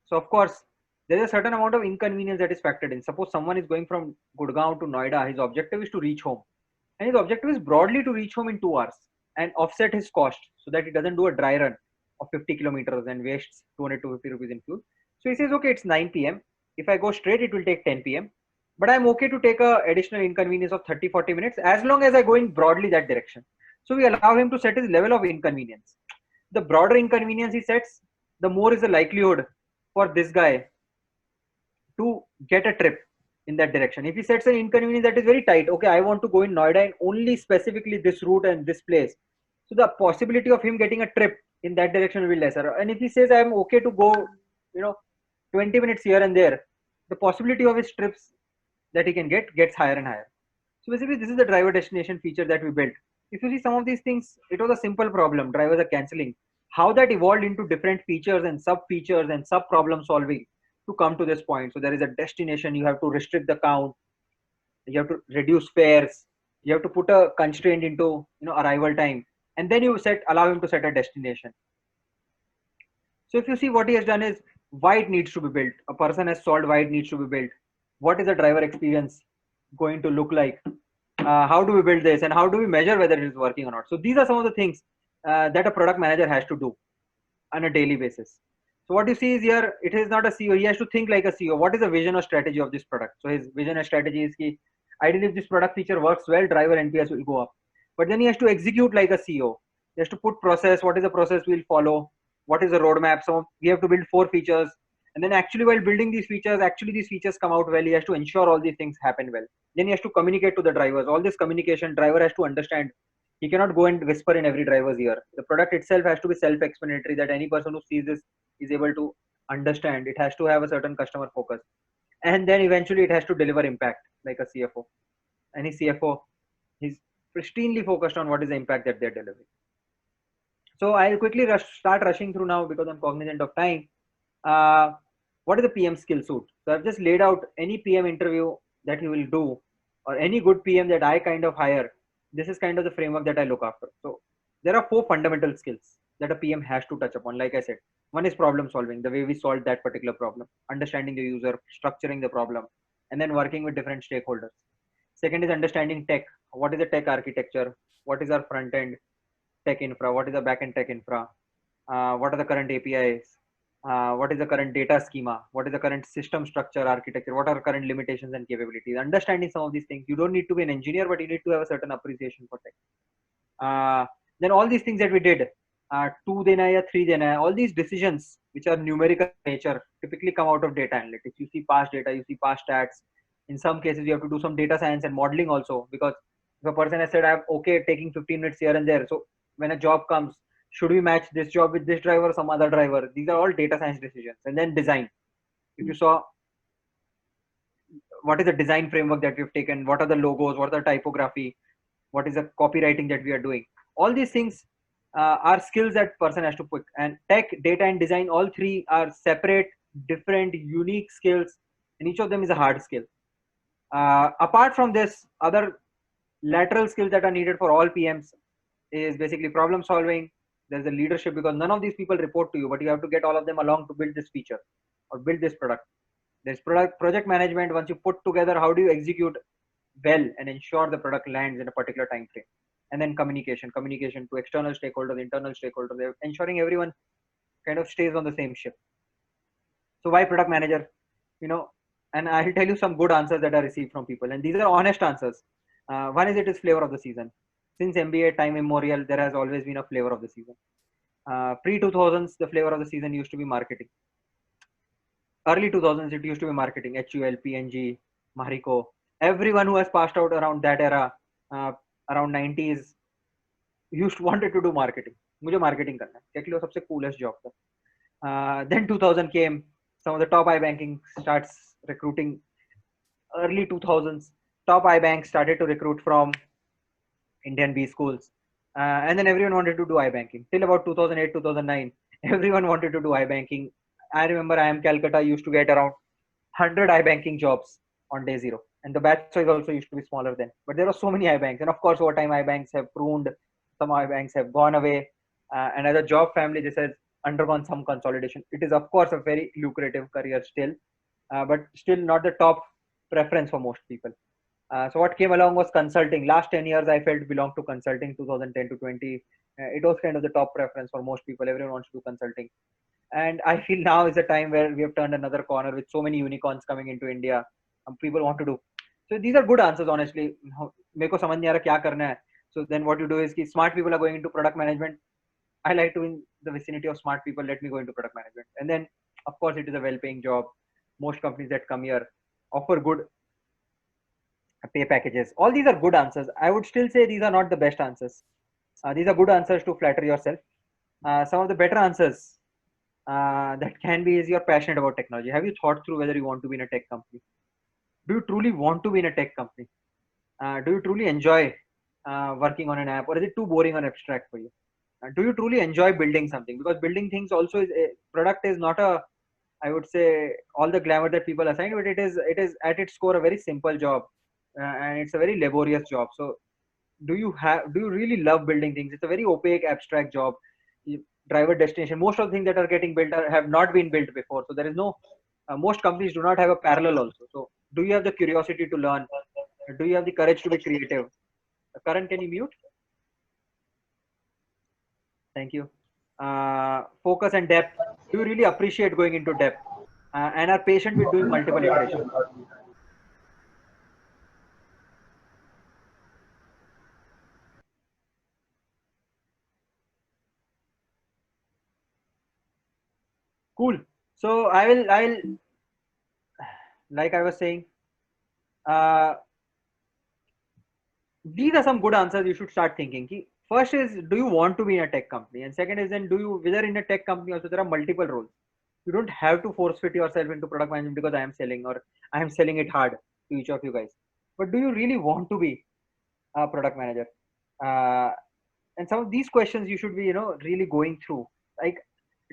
So of course, there is a certain amount of inconvenience that is factored in. Suppose someone is going from Gurgaon to Noida, his objective is to reach home. And his objective is broadly to reach home in 2 hours and offset his cost so that he doesn't do a dry run of 50 kilometers and wastes 200 to 50 rupees in fuel. So he says, okay, it's 9 p.m. If I go straight, it will take 10 p.m. But I'm okay to take a additional inconvenience of 30-40 minutes as long as I go in broadly that direction. So we allow him to set his level of inconvenience. The broader inconvenience he sets, the more is the likelihood for this guy to get a trip in that direction. If he sets an inconvenience that is very tight, okay, I want to go in Noida and only specifically this route and this place. So the possibility of him getting a trip in that direction will be lesser. And if he says I'm okay to go, 20 minutes here and there, the possibility of his trips that he can gets higher and higher. So basically, this is the driver destination feature that we built. If you see some of these things, it was a simple problem. Drivers are canceling. How that evolved into different features and sub features and sub problem solving to come to this point. So there is a destination, you have to restrict the count, you have to reduce fares, you have to put a constraint into arrival time, and then you allow him to set a destination. So if you see, what he has done is, why it needs to be built. A person has solved why it needs to be built. What is the driver experience going to look like? How do we build this, and how do we measure whether it is working or not? So these are some of the things that a product manager has to do on a daily basis. So what you see is here, it is not a CEO. He has to think like a CEO. What is the vision or strategy of this product? So his vision and strategy is key. Ideally, if this product feature works well, driver NPS will go up. But then he has to execute like a CEO. He has to put process. What is the process we'll follow? What is the roadmap? So we have to build 4 features. And then actually while building these features, these features come out well. He has to ensure all these things happen well. Then he has to communicate to the drivers. All this communication, driver has to understand. He cannot go and whisper in every driver's ear. The product itself has to be self-explanatory, that any person who sees this is able to understand. It has to have a certain customer focus. And then eventually it has to deliver impact like a CFO. Any CFO, he's pristinely focused on what is the impact that they're delivering. So I'll quickly start rushing through now because I'm cognizant of time. What is the PM skill suit? So I've just laid out any PM interview that he will do, or any good PM that I kind of hire. This is kind of the framework that I look after. So there are 4 fundamental skills that a PM has to touch upon. Like I said, one is problem solving, the way we solve that particular problem, understanding the user, structuring the problem, and then working with different stakeholders. Second is understanding tech. What is the tech architecture? What is our front end tech infra? What is the back end tech infra? What are the current APIs? What is the current data schema? What is the current system structure architecture? What are current limitations and capabilities? Understanding some of these things. You don't need to be an engineer, but you need to have a certain appreciation for tech. Then all these things that we did, 2 dena ya 3 dena, all these decisions which are numerical in nature typically come out of data analytics. You see past data, you see past stats. In some cases, you have to do some data science and modeling also, because If a person has said, I'm okay taking 15 minutes here and there. So when a job comes, should we match this job with this driver or some other driver? These are all data science decisions. And then design. If you saw, what is the design framework that we've taken? What are the logos? What are the typography? What is the copywriting that we are doing? All these things are skills that person has to put. And tech, data, and design, all three are separate, different, unique skills, and each of them is a hard skill. Apart from this, other lateral skills that are needed for all PMs is basically problem solving. There's a leadership, because none of these people report to you, but you have to get all of them along to build this feature or build this product. There's project management. Once you put together, how do you execute well and ensure the product lands in a particular time frame? And then communication to external stakeholders, internal stakeholders, ensuring everyone kind of stays on the same ship. So why product manager? And I'll tell you some good answers that I received from people, and these are honest answers. One is, it is flavor of the season. Since MBA time immemorial, there has always been a flavor of the season. Pre-2000s, the flavor of the season used to be marketing. Early 2000s, it used to be marketing. HUL, P&G, Marico. Everyone who has passed out around that era, around 90s, wanted to do marketing. मुझे marketing करना है. Tech लो सबसे coolest job था. Then 2000 came. Some of the top iBanking starts recruiting. Early 2000s, top iBanks started to recruit from Indian B schools. And then everyone wanted to do iBanking. Till about 2008, 2009, everyone wanted to do iBanking. I remember IIM Calcutta used to get around 100 iBanking jobs on day zero. And the batch size also used to be smaller then. But there were so many iBanks. And of course, over time, iBanks have pruned. Some iBanks have gone away. And as a job family, this has undergone some consolidation. It is, of course, a very lucrative career still. But still not the top preference for most people. So what came along was consulting. Last 10 years, I felt belonged to consulting, 2010 to 20. It was kind of the top preference for most people. Everyone wants to do consulting. And I feel now is a time where we have turned another corner with so many unicorns coming into India. People want to do. So these are good answers, honestly. Meko samajh nahi aa raha kya karna hai. So then what you do is, smart people are going into product management. I like to be in the vicinity of smart people. Let me go into product management. And then, of course, it is a well-paying job. Most companies that come here offer good pay packages. All these are good answers. I would still say these are not the best answers. These are good answers to flatter yourself. Some of the better answers that can be is, you're passionate about technology. Have you thought through whether you want to be in a tech company? Do you truly want to be in a tech company? Do you truly enjoy working on an app, or is it too boring or abstract for you? Do you truly enjoy building something? Because building things also is a product is not a, I would say, all the glamour that people assign, but it is at its core a very simple job. And it's a very laborious job. So do you really love building things? It's a very opaque, abstract job. Driver destination, most of the things that are getting built have not been built before. So there is no, most companies do not have a parallel also. So do you have the curiosity to learn? Do you have the courage to be creative? Karan, can you mute? Thank you. Focus and depth. Do you really appreciate going into depth? And are patient with doing multiple iterations? Cool. So I'll like I was saying, these are some good answers you should start thinking. First is, do you want to be in a tech company? And second is, then whether in a tech company also there are multiple roles. You don't have to force fit yourself into product management because I am selling, or I am selling it hard to each of you guys. But do you really want to be a product manager? And some of these questions you should be, really going through. Like,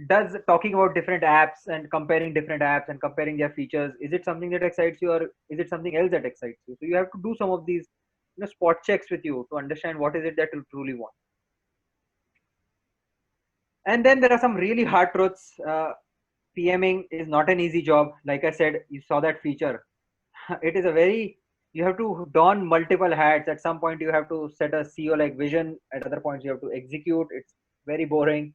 does talking about different apps and comparing different apps and comparing their features, is it something that excites you, or is it something else that excites you? So you have to do some of these spot checks with you to understand what is it that you truly want. And then there are some really hard truths. PMing is not an easy job. Like I said, you saw that feature. It is you have to don multiple hats. At some point, you have to set a CEO like vision. At other points, you have to execute. It's very boring.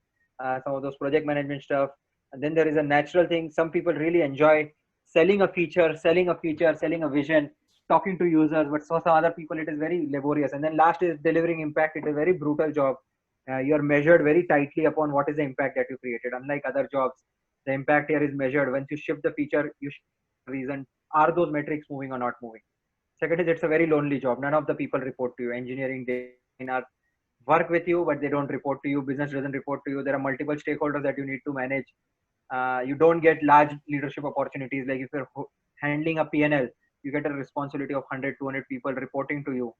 Some of those project management stuff. And then there is a natural thing. Some people really enjoy selling a feature, selling a vision, talking to users. But for some other people, it is very laborious. And then last is delivering impact. It is a very brutal job. You're measured very tightly upon what is the impact that you created. Unlike other jobs, the impact here is measured. Once you ship the feature, you ship the reason. Are those metrics moving or not moving? Second is it's a very lonely job. None of the people report to you. Engineering, they are work with you, but they don't report to you. Business doesn't report to you. There are multiple stakeholders that you need to manage. You don't get large leadership opportunities. Like if you're handling a P&L, you get a responsibility of 100, 200 people reporting to you.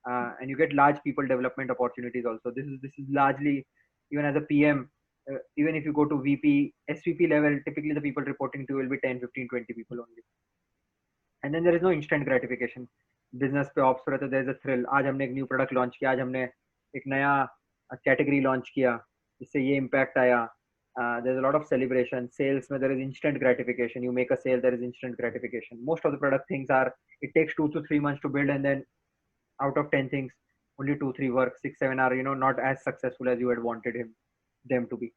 And you get large people development opportunities also. This is largely, even as a PM, even if you go to VP, SVP level, typically the people reporting to you will be 10, 15, 20 people only. And then there is no instant gratification. Business पे ops पर तो there is a thrill. आज हमने एक new product launch किया, आज हमने एक नया category launch किया, इससे ये impact आया. There's a lot of celebration. Sales में there is instant gratification. You make a sale, there is instant gratification. Most of the product things are, it takes 2 to 3 months to build, and then out of 10 things, only 2, 3 work, 6, 7 are, you know, not as successful as you had wanted them to be.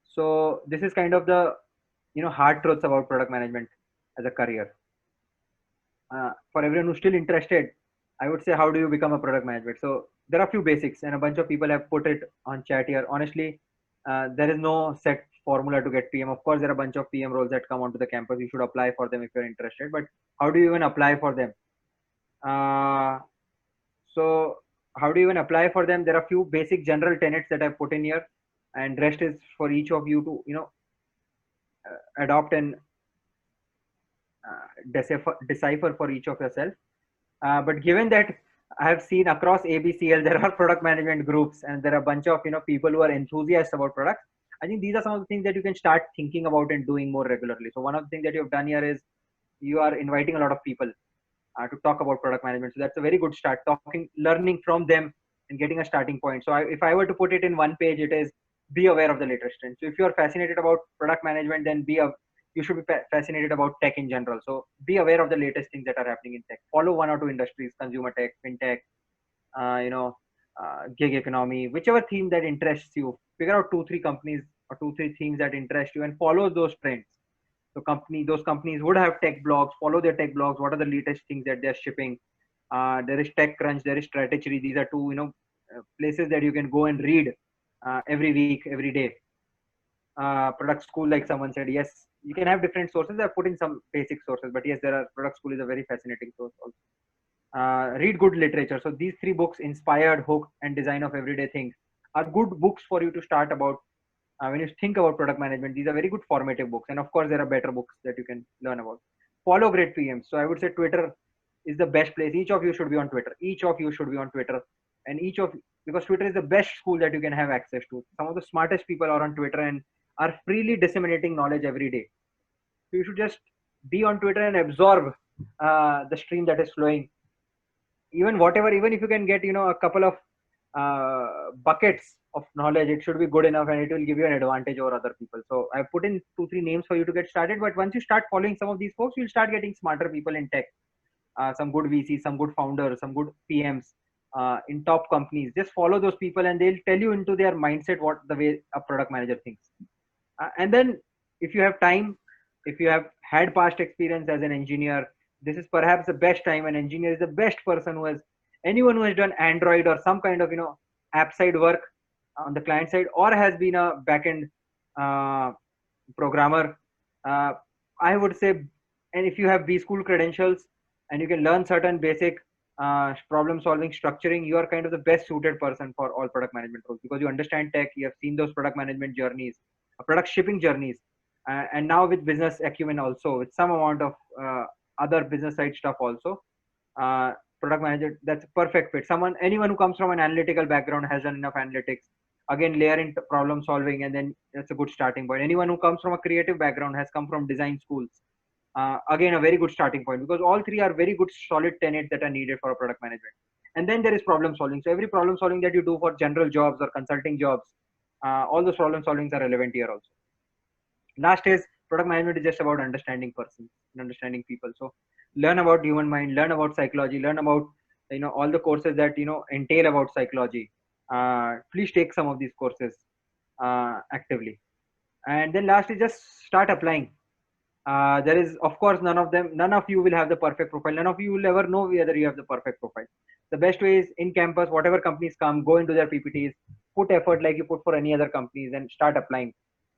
So this is kind of the, you know, hard truths about product management as a career. For everyone who's still interested, I would say, how do you become a product manager? So there are a few basics, and a bunch of people have put it on chat here. Honestly, there is no set formula to get PM. Of course, there are a bunch of PM roles that come onto the campus. You should apply for them if you're interested. But how do you even apply for them? So how do you even apply for them? There are a few basic general tenets that I've put in here, and rest is for each of you to, you know, adopt and decipher for each of yourself. But given that I have seen across ABCL, there are product management groups, and there are a bunch of, you know, people who are enthusiasts about products. I think these are some of the things that you can start thinking about and doing more regularly. So one of the things that you've done here is you are inviting a lot of people to talk about product management. So that's a very good start. Talking, learning from them, and getting a starting point. So if I were to put it in one page, it is be aware of the latest trends. So if you are fascinated about product management, then you should be fascinated about tech in general. So be aware of the latest things that are happening in tech. Follow 1 or 2 industries: consumer tech, fintech, gig economy, whichever theme that interests you. Figure out 2-3 companies or 2-3 themes that interest you and follow those trends. So those companies would have tech blogs. Follow their tech blogs. What are the latest things that they're shipping? There is TechCrunch, there is Strategy. These are 2, you know, places that you can go and read every week, every day. Product School, like someone said, yes, you can have different sources. I've put in some basic sources, but yes, Product School is a very fascinating source also. Read good literature. So these 3 books, Inspired, Hooked, and Design of Everyday Things, are good books for you to start about when you think about product management. These are very good formative books. And of course, there are better books that you can learn about. Follow great PMs. So I would say Twitter is the best place. Each of you should be on Twitter. And because Twitter is the best school that you can have access to. Some of the smartest people are on Twitter and are freely disseminating knowledge every day. So you should just be on Twitter and absorb the stream that is flowing. Even if you can get, you know, a couple of buckets of knowledge, it should be good enough, and it will give you an advantage over other people. So I put in 2-3 names for you to get started. But once you start following some of these folks, you'll start getting smarter people in tech. Some good VCs, some good founders, some good PMs in top companies. Just follow those people, and they'll tell you into their mindset what the way a product manager thinks. And then if you have time, if you have had past experience as an engineer, this is perhaps the best time. An engineer is the best person anyone who has done Android or some kind of, you know, app side work on the client side, or has been a backend programmer. I would say, and if you have B school credentials and you can learn certain basic problem solving, structuring, you are kind of the best suited person for all product management roles, because you understand tech, you have seen those product management journeys, product shipping journeys, and now with business acumen also, with some amount of other business side stuff also. Product manager, that's a perfect fit. Anyone who comes from an analytical background, has done enough analytics, again layer into problem solving, and then that's a good starting point. Anyone who comes from a creative background, has come from design schools, again a very good starting point, because all 3 are very good solid tenets that are needed for a product management. And then there is problem solving. So every problem solving that you do for general jobs or consulting jobs, all those problem solvings are relevant here also. Last is, product management is just about understanding persons and understanding people. So learn about human mind, learn about psychology, learn about, you know, all the courses that, you know, entail about psychology. Please take some of these courses actively. And then last is just start applying. There is, of course, none of you will have the perfect profile. None of you will ever know whether you have the perfect profile. The best way is in campus, whatever companies come, go into their PPTs, put effort like you put for any other companies, and start applying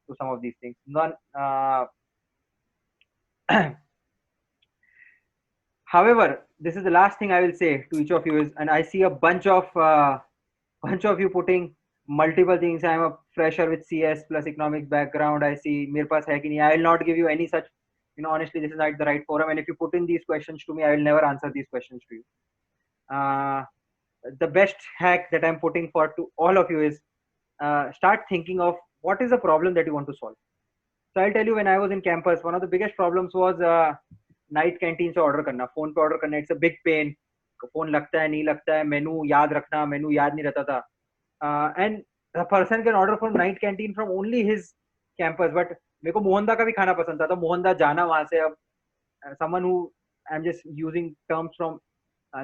to some of these things. However, this is the last thing I will say to each of you is, and I see a bunch of you putting multiple things. I'm a fresher with CS plus economics background. I see mere paas hai ki nahi. I will not give you any such, honestly, this is not the right forum. And if you put in these questions to me, I will never answer these questions to you. The best hack that I'm putting for to all of you is start thinking of what is the problem that you want to solve. So I'll tell you, when I was in campus, one of the biggest problems was night canteen se order karna, phone pe order karna. It's a big pain. Phone लगता है नहीं लगता है, menu याद रखना, menu याद नहीं रहता था. And the person can order from night canteen from only his campus. But मेरे को मोहनदा का भी खाना पसंद था, तो मोहनदा जाना वहां से. अब someone who, I'm just using terms from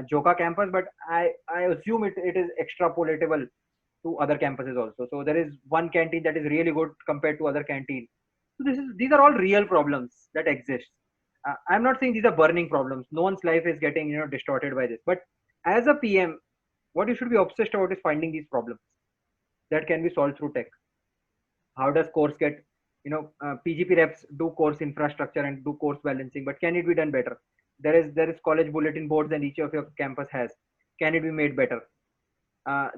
Joka campus, but I assume it is extrapolatable to other campuses also. So there is one canteen that is really good compared to other canteen. So these are all real problems that exist. I'm not saying these are burning problems. No one's life is getting distorted by this. But as a PM, what you should be obsessed about is finding these problems that can be solved through tech. How does course get, PGP reps do course infrastructure and do course balancing, but can it be done better? There is college bulletin boards and each of your campus has. Can it be made better?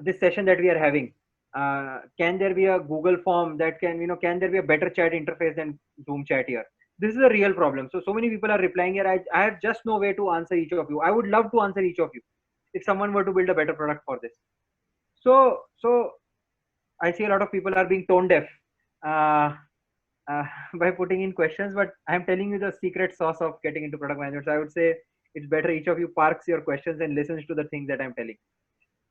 This session that we are having, can there be a Google form that can, can there be a better chat interface than Zoom chat here? This is a real problem. So many people are replying here. I have just no way to answer each of you. I would love to answer each of you if someone were to build a better product for this. So I see a lot of people are being tone deaf by putting in questions, but I'm telling you the secret sauce of getting into product management. So I would say it's better each of you parks your questions and listens to the things that I'm telling.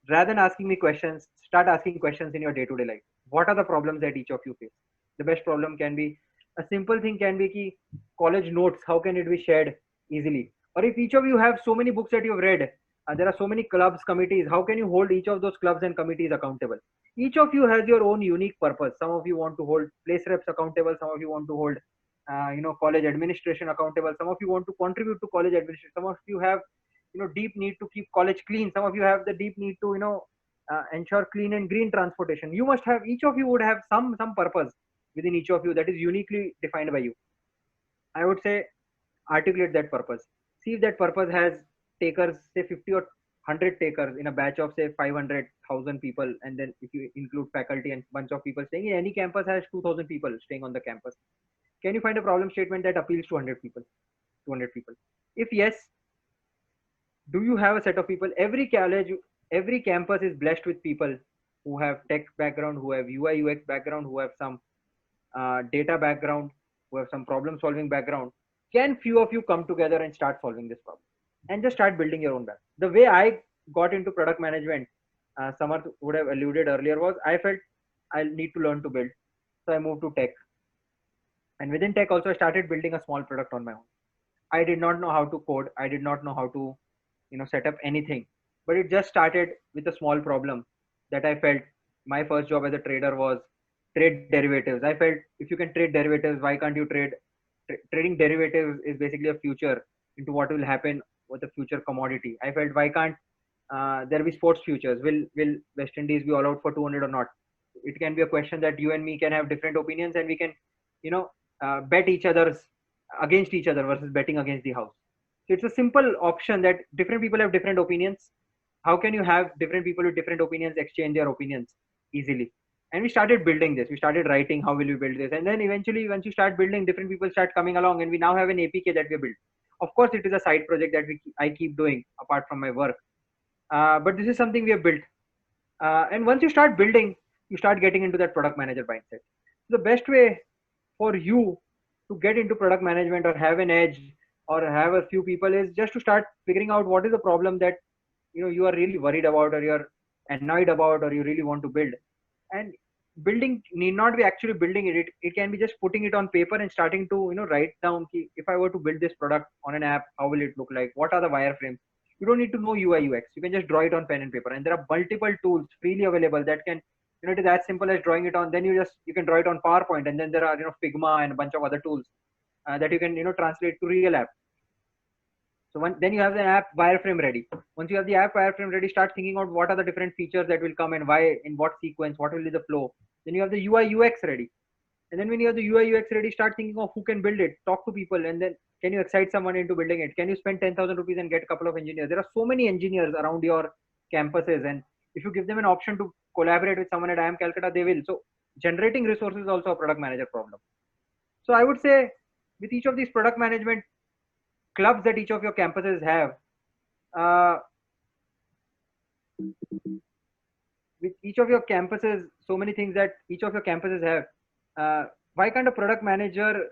Rather than asking me questions, start asking questions in your day-to-day life. What are the problems that each of you face? The best problem can be, a simple thing can be ki college notes, how can it be shared easily? Or if each of you have so many books that you've read, there are so many clubs, committees, how can you hold each of those clubs and committees accountable? Each of you has your own unique purpose. Some of you want to hold place reps accountable. Some of you want to hold, college administration accountable. Some of you want to contribute to college administration. Some of you have, deep need to keep college clean. Some of you have the deep need to, ensure clean and green transportation. You must have, each of you would have some purpose within each of you that is uniquely defined by you. I would say articulate that purpose. See if that purpose has takers, say 50 or 100 takers in a batch of say 500,000 people, and then if you include faculty and bunch of people staying, any campus has 2,000 people staying on the campus. Can you find a problem statement that appeals to 100 people, 200 people? If yes, do you have a set of people? Every college, every campus is blessed with people who have tech background, who have UI UX background, who have some data background, who have some problem solving background. Can few of you come together and start solving this problem and just start building your own back? The way I got into product management, Samarth would have alluded earlier, was I felt I need to learn to build. So I moved to tech. And within tech also, I started building a small product on my own. I did not know how to code. I did not know how to, set up anything. But it just started with a small problem that I felt my first job as a trader was trade derivatives. I felt if you can trade derivatives, why can't you trade? Trading derivatives is basically a future into what will happen with the future commodity. I felt why can't there be sports futures? Will West Indies be all out for 200 or not? It can be a question that you and me can have different opinions, and we can, bet against each other versus betting against the house. So it's a simple option that different people have different opinions. How can you have different people with different opinions exchange their opinions easily? And we started building this. We started writing, how will we build this? And then eventually, once you start building, different people start coming along, and we now have an APK that we built. Of course, it is a side project that I keep doing apart from my work. But this is something we have built. And once you start building, you start getting into that product manager mindset. The best way for you to get into product management or have an edge or have a few people is just to start figuring out what is the problem that you are really worried about, or you're annoyed about, or you really want to build. And building need not be actually building it. It can be just putting it on paper and starting to write down, if I were to build this product on an app, how will it look like? What are the wireframes? You don't need to know UI UX. You can just draw it on pen and paper. And there are multiple tools freely available that can, it is as simple as drawing it on. Then you can draw it on PowerPoint, and then there are Figma and a bunch of other tools that you can translate to real app. So then you have the app wireframe ready. Once you have the app wireframe ready, start thinking out what are the different features that will come and why, in what sequence, what will be the flow. Then you have the UI UX ready. And then when you have the UI UX ready, start thinking of who can build it, talk to people, and then Can you excite someone into building it? Can you spend 10,000 rupees and get a couple of engineers? There are so many engineers around your campuses, and if you give them an option to collaborate with someone at IIM Calcutta, they will. So generating resources is also a product manager problem. So I would say with each of these product management clubs that each of your campuses have, with each of your campuses, so many things that each of your campuses have, why can't a product manager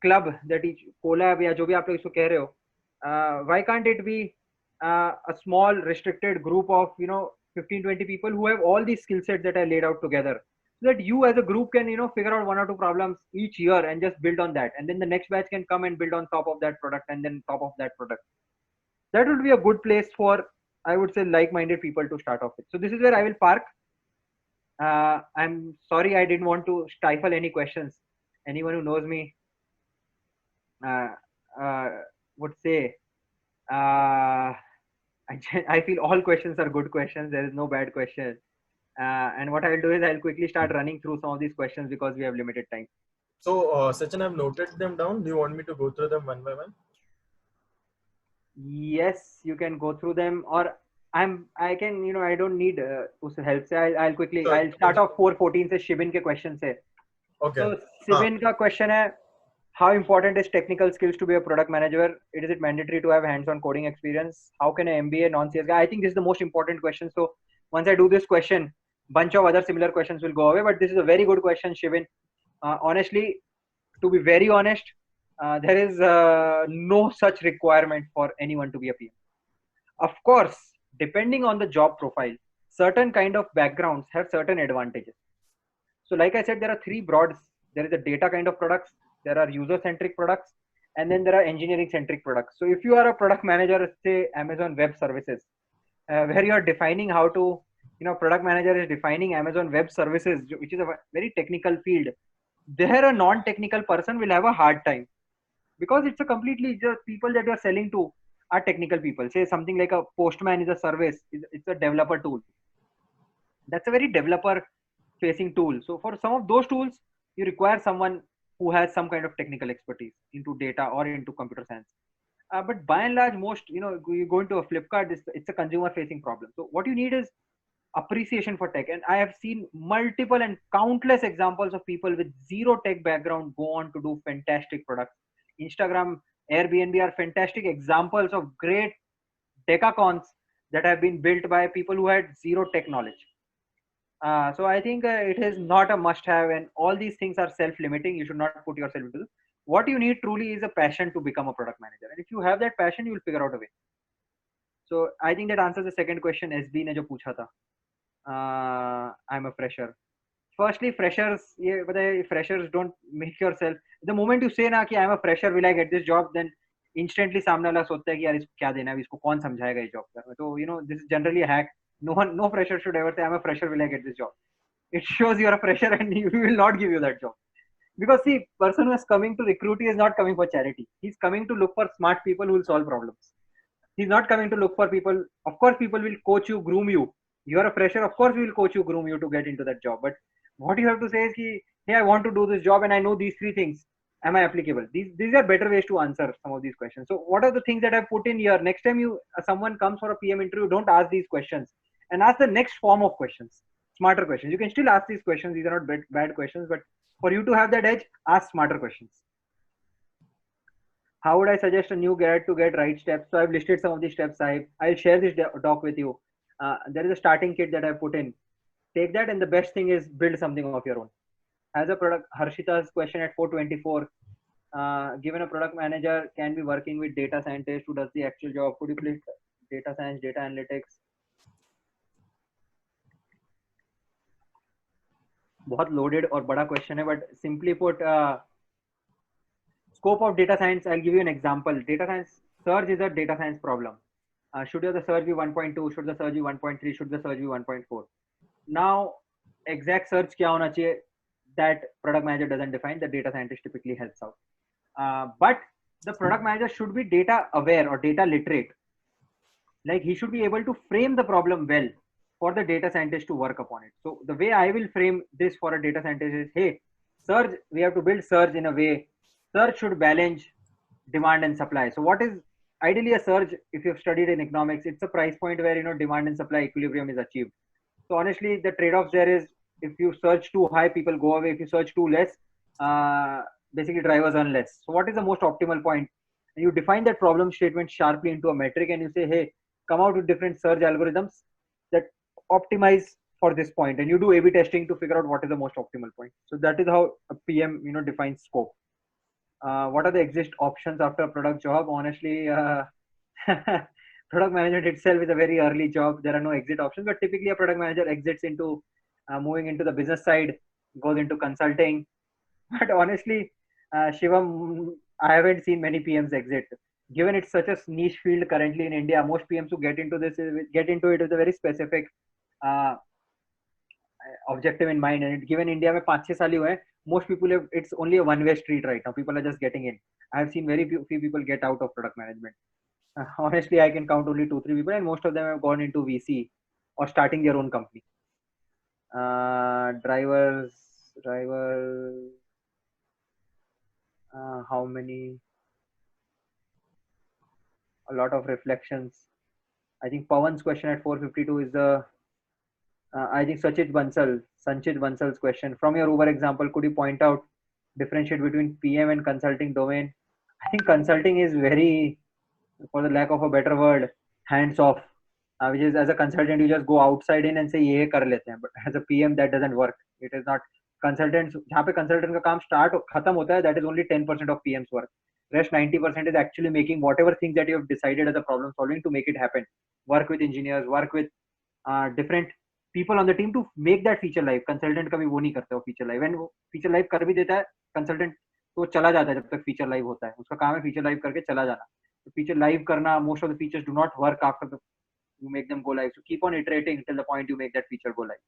club that each collab या जो भी आप लोग इसको कह रहे हो, why can't it be a small restricted group of 15-20 people who have all these skill sets that I laid out together, so that you as a group can figure out 1 or 2 problems each year and just build on that, and then the next batch can come and build on top of that product and then top of that product. That would be a good place for, I would say, like-minded people to start off with. So this is where I will park. I'm sorry I didn't want to stifle any questions. Anyone who knows me would say I feel all questions are good questions. There is no bad question. And what I'll do is I'll quickly start running through some of these questions because we have limited time. So Sachin, I've noted them down. Do you want me to go through them one by one? Yes, you can go through them, or I can, I don't need help. So I'll quickly, Sure. I'll start off 414 से शिविन के question से. Okay. So Shivin का question है, how important is technical skills to be a product manager? Is it mandatory to have hands-on coding experience? How can an MBA non-CS guy? I think this is the most important question. So once I do this question, bunch of other similar questions will go away. But this is a very good question, Shivin. Honestly, to be very honest, there is no such requirement for anyone to be a PM. Of course, depending on the job profile, certain kind of backgrounds have certain advantages. So like I said, there are 3 broads. There is a data kind of products, there are user-centric products, and then there are engineering-centric products. So if you are a product manager, say Amazon Web Services, where you are defining how to, product manager is defining Amazon Web Services, which is a very technical field. There a non-technical person will have a hard time, because it's a completely, the people that you are selling to are technical people. Say something like a Postman is a service, it's a developer tool. That's a very developer facing tool. So for some of those tools, you require someone who has some kind of technical expertise into data or into computer science. But by and large, most, you go into a Flipkart, it's a consumer facing problem. So what you need is appreciation for tech. And I have seen multiple and countless examples of people with zero tech background go on to do fantastic products. Instagram, Airbnb are fantastic examples of great decacons that have been built by people who had zero tech knowledge. So I think it is not a must-have, and all these things are self-limiting. You should not put yourself into this. What you need truly is a passion to become a product manager, and if you have that passion, you will figure out a way. So I think that answers the second question. SB ने जो पूछा था, I'm a fresher. Firstly, freshers, freshers don't make yourself. The moment you say ना कि I'm a fresher, will I get this job? Then instantly सामने वाला सोचता है कि यार इसको क्या देना है, इसको कौन समझाएगा ये job करना. So this is generally a hack. No fresher should ever say I'm a fresher, will I get this job? It shows you're a fresher and he will not give you that job. Because see, person who is coming to recruit is not coming for charity. He's coming to look for smart people who will solve problems. He's not coming to look for people. Of course, people will coach you, groom you. You are a fresher. Of course, we will coach you, groom you to get into that job. But what you have to say is, hey, I want to do this job and I know these 3 things. Am I applicable? These are better ways to answer some of these questions. So what are the things that I've put in here? Next time someone comes for a PM interview, don't ask these questions. And ask the next form of questions, smarter questions. You can still ask these questions. These are not bad questions, but for you to have that edge, ask smarter questions. How would I suggest a new grad to get right steps? So I've listed some of the steps. I'll share this doc with you. There is a starting kit that I put in. Take that, and the best thing is build something of your own. As a product, Harshita's question at 424, given a product manager can be working with data scientist who does the actual job, could you please data science, data analytics? बहुत loaded और बड़ा question है, but simply put, scope of data science, I'll give you an example. Data science search is a data science problem. Should the search be 1.2? Should the search be 1.3? Should the search be 1.4? Now, exact search क्या होना चाहिए, that product manager doesn't define. The data scientist typically helps out. But the product manager should be data aware or data literate. Like he should be able to frame the problem well for the data scientist to work upon it. So the way I will frame this for a data scientist is, hey, search, we have to build search in a way. Search should balance demand and supply. So what is ideally a surge? If you've studied in economics, it's a price point where demand and supply equilibrium is achieved. So honestly, the trade-off there is, if you search too high, people go away. If you search too less, basically drivers earn less. So what is the most optimal point? And you define that problem statement sharply into a metric, and you say, hey, come out with different search algorithms that optimize for this point, and you do A/B testing to figure out what is the most optimal point. So that is how a PM defines scope. What are the exit options after a product job? Honestly, product management itself is a very early job. There are no exit options, but typically a product manager exits into moving into the business side, goes into consulting. But honestly, Shivam, I haven't seen many PMs exit. Given it's such a niche field currently in India, most PMs who get into it with a very specific uh, objective in mind. And given India में 5-6 साल ही हुए, most people it's only a one-way street right now. People are just getting in. I have seen very few people get out of product management. Honestly, I can count only 2-3 people, and most of them have gone into VC or starting their own company. Drivers, how many? A lot of reflections. I think Pawan's question at 452 is the I think Sanchit Bansal's question. From your Uber example, could you point out, differentiate between PM and consulting domain? I think consulting is very, for the lack of a better word, hands off. Which is, as a consultant, you just go outside in and say ये कर लेते हैं. But as a PM, that doesn't work. It is not. Consultants, जहाँ पे consultant का काम start खत्म होता है, that is only 10% of PM's work. Rest 90% is actually making whatever things that you have decided as a problem solving to make it happen. Work with engineers, work with different people on the team to make that feature live. Consultant कभी वो नहीं करते वो feature live. And वो feature live कर भी देता है consultant, तो चला जाता है जब तक feature live होता है. उसका काम है feature live करके चला जाना. तो feature live करना, most of the features do not work after you make them go live. So keep on iterating till the point you make that feature go live.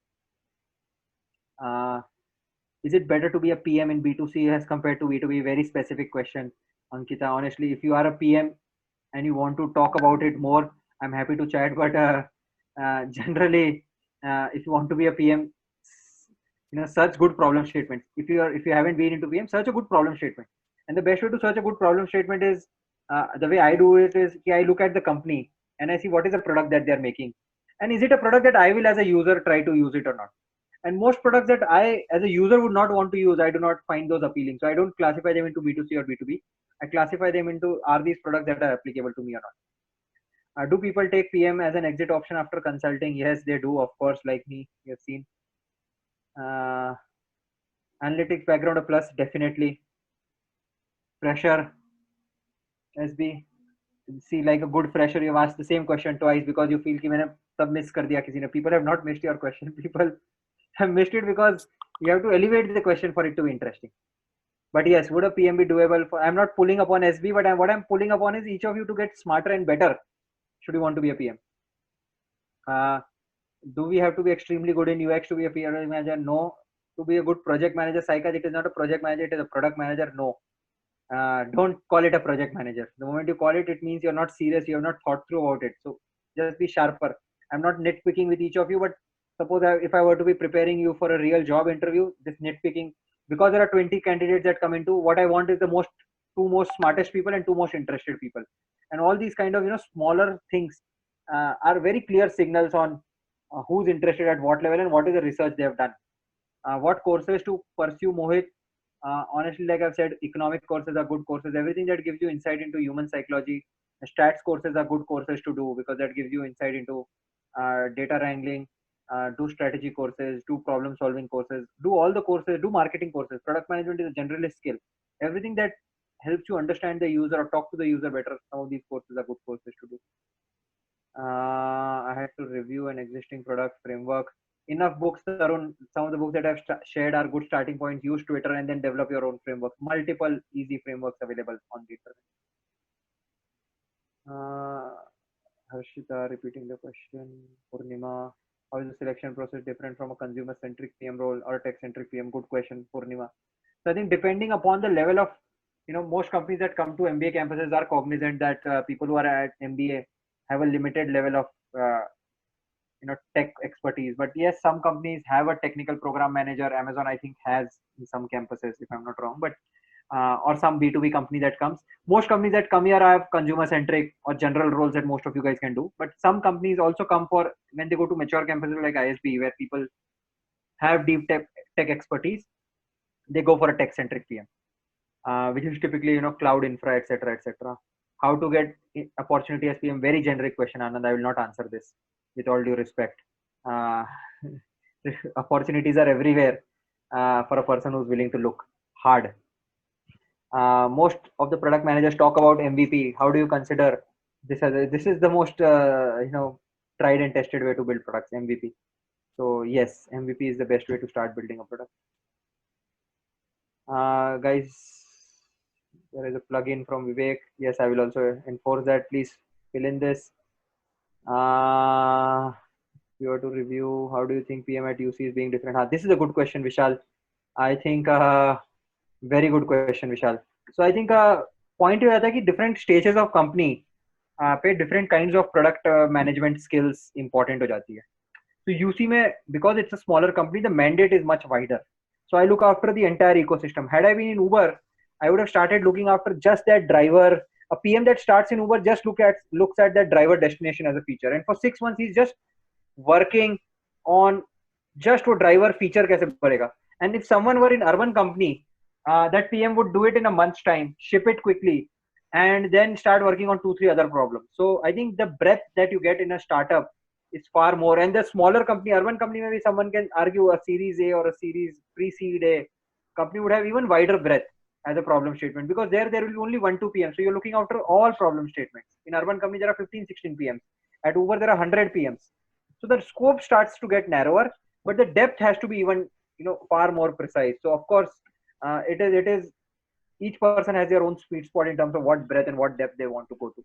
Is it better to be a PM in B2C as compared to B2B? Very specific question, Ankita. Honestly, if you are a PM and you want to talk about it more, I'm happy to chat. But generally, if you want to be a PM, search good problem statements. If you haven't been into PM, search a good problem statement. And the best way to search a good problem statement is the way I do it is I look at the company and I see what is the product that they're making, and is it a product that I will as a user try to use it or not. And most products that I as a user would not want to use, I do not find those appealing. So I don't classify them into B2C or B2B. I classify them into, are these products that are applicable to me or not. Do people take PM as an exit option after consulting? Yes, they do, of course, like me, you have seen. Analytics background a plus, definitely. Pressure, SB. See, like a good fresher, you've asked the same question twice because you feel कि मैंने तब miss कर दिया किसी ने. People have not missed your question. People have missed it because you have to elevate the question for it to be interesting. But yes, would a PM be doable? I'm not pulling upon SB, but what I'm pulling upon is each of you to get smarter and better should you want to be a PM. Do we have to be extremely good in UX to be a PM manager? No. To be a good project manager, Saika, it is not a project manager, it is a product manager. No. Don't call it a project manager. The moment you call it, it means you're not serious, you have not thought through about it. So just be sharper. I'm not nitpicking with each of you, but suppose if I were to be preparing you for a real job interview, this nitpicking, because there are 20 candidates that come into, what I want is the two most smartest people and two most interested people. And all these kind of smaller things are very clear signals on who's interested at what level and what is the research they have done. What courses to pursue, Mohit? Honestly, like I've said, economic courses are good courses. Everything that gives you insight into human psychology. Stats courses are good courses to do because that gives you insight into data wrangling. Do strategy courses, do problem solving courses, do all the courses, do marketing courses. Product management is a generalist skill. Everything that helps you understand the user or talk to the user better, some of these courses are good courses to do. I had to review an existing product framework. Enough books, Tarun. Some of the books that I've shared are good starting points. Use Twitter and then develop your own framework. Multiple easy frameworks available on the internet. Harshita repeating the question. Purnima, how is the selection process different from a consumer-centric PM role or a tech-centric PM? Good question, Purnima. So I think depending upon the level of, most companies that come to MBA campuses are cognizant that people who are at MBA have a limited level of tech expertise. But yes, some companies have a technical program manager. Amazon, I think, has in some campuses, if I'm not wrong. But or some B2B company that comes. Most companies that come here have consumer centric or general roles that most of you guys can do. But some companies also come for when they go to mature campuses like ISB, where people have deep tech expertise. They go for a tech centric PM, which is typically cloud infra, etc., etc. How to get opportunity as PM? Very generic question, Anand. I will not answer this with all due respect. Opportunities are everywhere for a person who's willing to look hard. Most of the product managers talk about MVP. How do you consider this as this is the most tried and tested way to build products, MVP. So yes, MVP is the best way to start building a product. Guys, there is a plugin from Vivek. Yes, I will also enforce that. Please fill in this. You have to review. How do you think PM at UC is being different? This is a good question, Vishal. I think very good question, Vishal. So I think point है कि different stages of company पे different kinds of product management skills important हो जाती है. So UC में, because it's a smaller company, the mandate is much wider. So I look after the entire ecosystem. Had I been in Uber, I would have started looking after just that driver. A PM that starts in Uber just looks at that driver destination as a feature, and for 6 months he's just working on just वो driver feature कैसे बढ़ेगा. And if someone were in urban company, that PM would do it in a month's time, ship it quickly, and then start working on 2-3 other problems. So I think the breadth that you get in a startup is far more. And the smaller company, urban company, maybe someone can argue a series A or a series pre-seed A company would have even wider breadth as a problem statement, because there will be only 1-2 PMs. So you're looking after all problem statements. In urban company, there are 15-16 PMs. At Uber, there are 100 PMs. So the scope starts to get narrower, but the depth has to be even far more precise. So of course, it is each person has their own sweet spot in terms of what breadth and what depth they want to go to.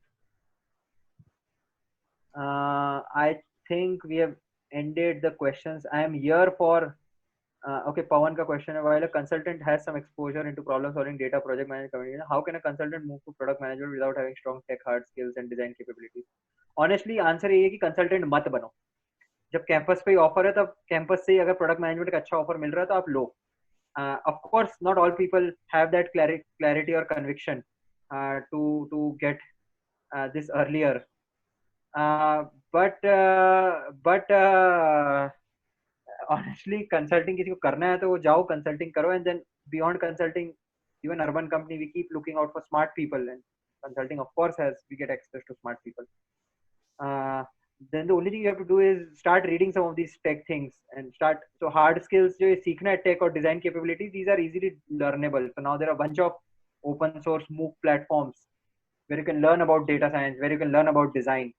I think we have ended the questions. I am here for okay, Pawan ka question. While a consultant has some exposure into problem solving, data, project management, communication, how can a consultant move to product management without having strong tech hard skills and design capabilities? Honestly, answer ये है कि consultant मत बनो. जब campus पे offer है तब campus से अगर प्रोडक्ट मैनेजमेंट का अच्छा ऑफर मिल रहा है तो आप लो. Of course, not all people have that clarity or conviction to get this earlier. But honestly, consulting किसी को करना है तो वो जाओ consulting करो, and then beyond consulting, even urban company, we keep looking out for smart people, and consulting of course we get access to smart people. Then the only thing you have to do is start reading some of these tech things and start. So hard skills जो सीखना है tech or design capabilities, these are easily learnable. So now there are a bunch of open source MOOC platforms where you can learn about data science, where you can learn about design,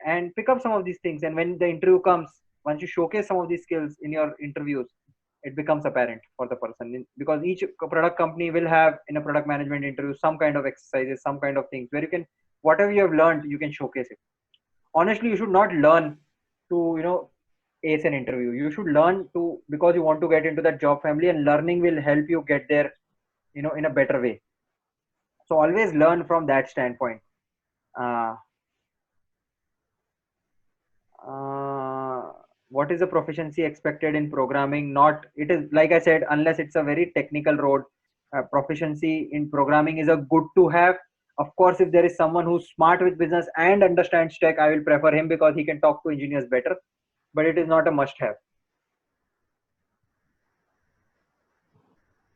and pick up some of these things. And when the interview comes, once you showcase some of these skills in your interviews, it becomes apparent for the person, because each product company will have in a product management interview some kind of exercises, some kind of things where you can, whatever you have learned, you can showcase it. Honestly, you should not learn to ace an interview. You should learn to because you want to get into that job family, and learning will help you get there in a better way. So always learn from that standpoint. What is the proficiency expected in programming? It is like I said, unless it's a very technical road. Proficiency in programming is a good to have. Of course, if there is someone who's smart with business and understands tech, I will prefer him because he can talk to engineers better, but it is not a must have.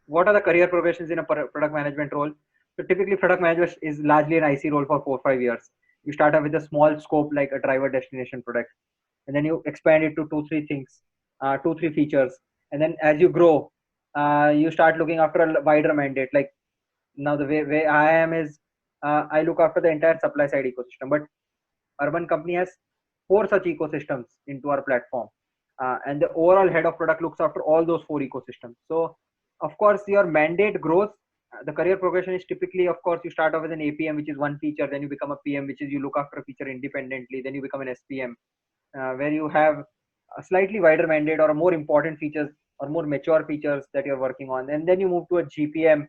What are the career progressions in a product management role? So typically product management is largely an IC role for 4-5 years. You start off with a small scope like a driver destination product, and then you expand it to 2-3 things, 2-3 features. And then as you grow, you start looking after a wider mandate. Like now the way I am is, I look after the entire supply side ecosystem, but urban company has 4 such ecosystems into our platform. And the overall head of product looks after all those 4 ecosystems. So of course your mandate grows. The career progression is typically, of course, you start off as an APM, which is one feature, then you become a PM, which is you look after a feature independently, then you become an SPM, where you have a slightly wider mandate or a more important features or more mature features that you're working on. And then you move to a GPM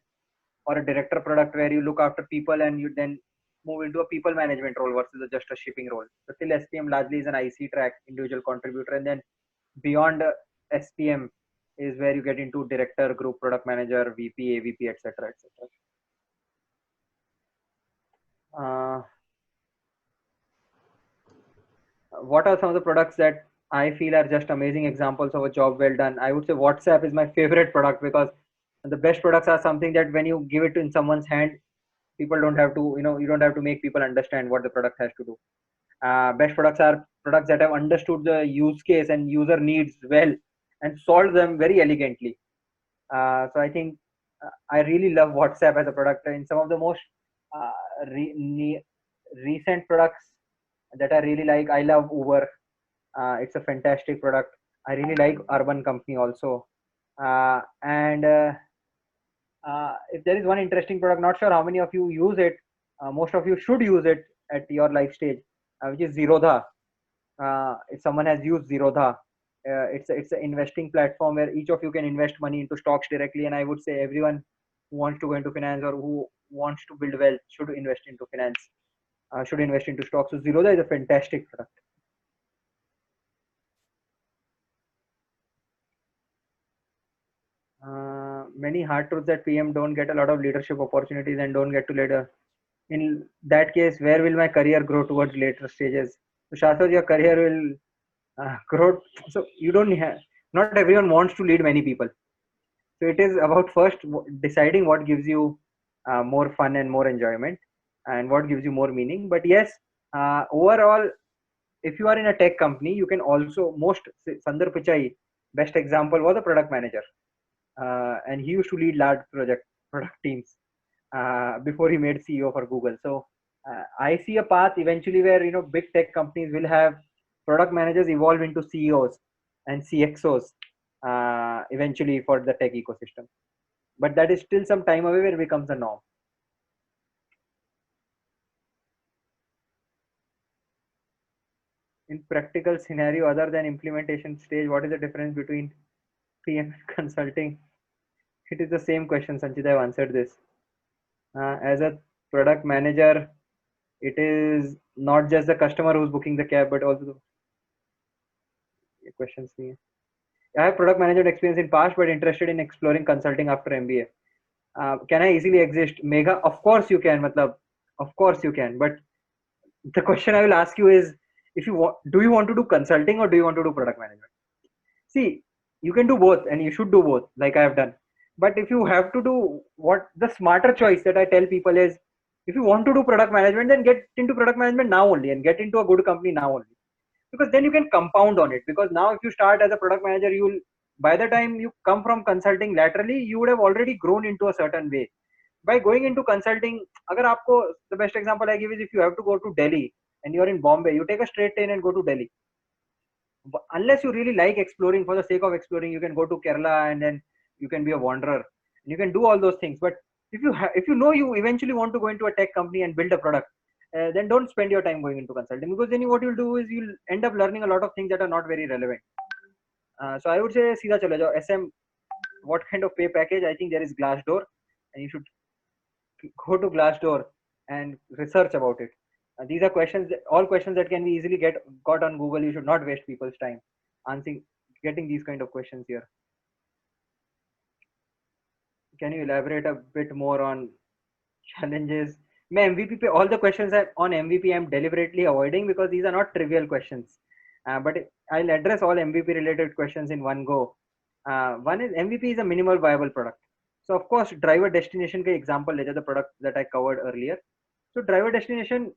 or a director product where you look after people, and you then move into a people management role versus just a shipping role. So till SPM largely is an IC track, individual contributor, and then beyond SPM is where you get into director, group product manager, VP, AVP, etc., etc. What are some of the products that I feel are just amazing examples of a job well done? I would say WhatsApp is my favorite product, because the best products are something that when you give it in someone's hand, people don't have to, you don't have to make people understand what the product has to do. Best products are products that have understood the use case and user needs well and solved them very elegantly. So I think I really love WhatsApp as a product. In some of the most recent products that I really like, I love Uber. It's a fantastic product. I really like Urban Company also. And if there is one interesting product, not sure how many of you use it. Most of you should use it at your life stage, which is Zerodha. If someone has used Zerodha, it's an investing platform where each of you can invest money into stocks directly. And I would say everyone who wants to go into finance or who wants to build wealth should invest into finance, should invest into stocks. So Zerodha is a fantastic product. Many hard truths that PM don't get a lot of leadership opportunities and don't get to later. In that case, where will my career grow towards later stages? So Shashwat, your career will grow. So you don't have, not everyone wants to lead many people. So it is about first deciding what gives you more fun and more enjoyment, and what gives you more meaning. But yes, overall, if you are in a tech company, you can also, Sundar Pichai, best example, was a product manager. And he used to lead large product teams before he made CEO for Google. So I see a path eventually where big tech companies will have product managers evolve into CEOs and CXOs eventually for the tech ecosystem. But that is still some time away where it becomes the norm. In practical scenario, other than implementation stage, what is the difference between PM and consulting? It is the same question, Sanchit. I've answered this. As a product manager, it is not just the customer who's booking the cab, but also the questions. I have product management experience in past, but interested in exploring consulting after MBA. Can I easily exist? Mega, of course you can. Of course you can. But the question I will ask you is, if you want, do you want to do consulting or do you want to do product management? See, you can do both, and you should do both, like I have done. But if you have to do, what the smarter choice that I tell people is, if you want to do product management, then get into product management now only, and get into a good company now only, because then you can compound on it. Because now if you start as a product manager, by the time you come from consulting laterally, you would have already grown into a certain way. By going into consulting, the best example I give is, if you have to go to Delhi and you're in Bombay, you take a straight train and go to Delhi. Unless you really like exploring for the sake of exploring, you can go to Kerala and then you can be a wanderer and you can do all those things. But if you know you eventually want to go into a tech company and build a product, then don't spend your time going into consulting, because then what you'll do is you'll end up learning a lot of things that are not very relevant. So I would say Sida Chale Jao. SM, what kind of pay package? I think there is Glassdoor, and you should go to Glassdoor and research about it. These are all questions that can be easily got on Google. You should not waste people's time getting these kind of questions here. Can you elaborate a bit more on challenges? MVP, all the questions on MVP I'm deliberately avoiding, because these are not trivial questions. But I'll address all MVP related questions in one go. One is, MVP is a minimal viable product. So of course, driver destination ka example, the product that I covered earlier. So driver destination,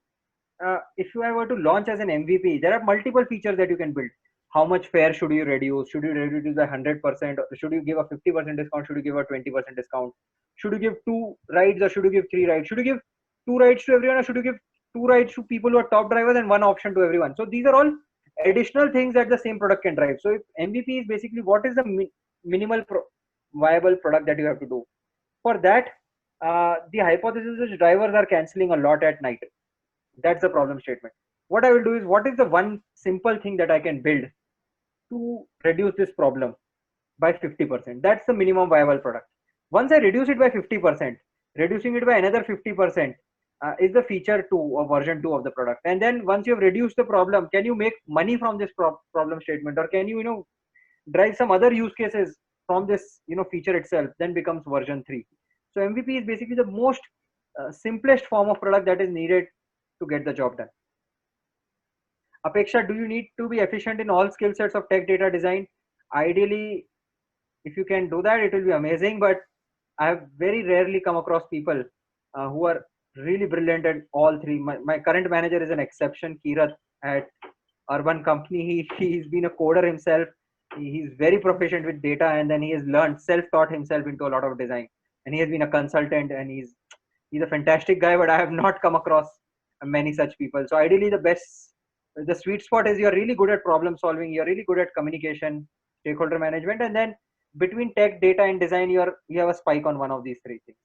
if you were to launch as an MVP, there are multiple features that you can build. How much fare should you reduce? Should you reduce by 100%? Should you give a 50% discount? Should you give a 20% discount? Should you give 2 rides or should you give 3 rides? Should you give 2 rides to everyone, or should you give 2 rides to people who are top drivers and 1 option to everyone? So these are all additional things that the same product can drive. So if MVP is basically what is the minimal viable product that you have to do. For that, the hypothesis is drivers are cancelling a lot at night. That's the problem statement. What I will do is, what is the one simple thing that I can build to reduce this problem by 50%? That's the minimum viable product. Once I reduce it by 50%, reducing it by another 50% is the feature 2 or version 2 of the product. And then once you have reduced the problem, can you make money from this problem statement, or can you, drive some other use cases from this feature itself then becomes version 3. So MVP is basically the most simplest form of product that is needed to get the job done. Apeksha, do you need to be efficient in all skill sets of tech data design? Ideally, if you can do that, it will be amazing, but I have very rarely come across people who are really brilliant at all three. My current manager is an exception, Kirat at Urban Company. He's been a coder himself. He's very proficient with data, and then he has learned, self-taught himself into a lot of design. And he has been a consultant, and he's a fantastic guy, but I have not come across many such people. So ideally, the sweet spot is you're really good at problem solving, you're really good at communication, stakeholder management, and then between tech, data, and design, you have a spike on one of these three things.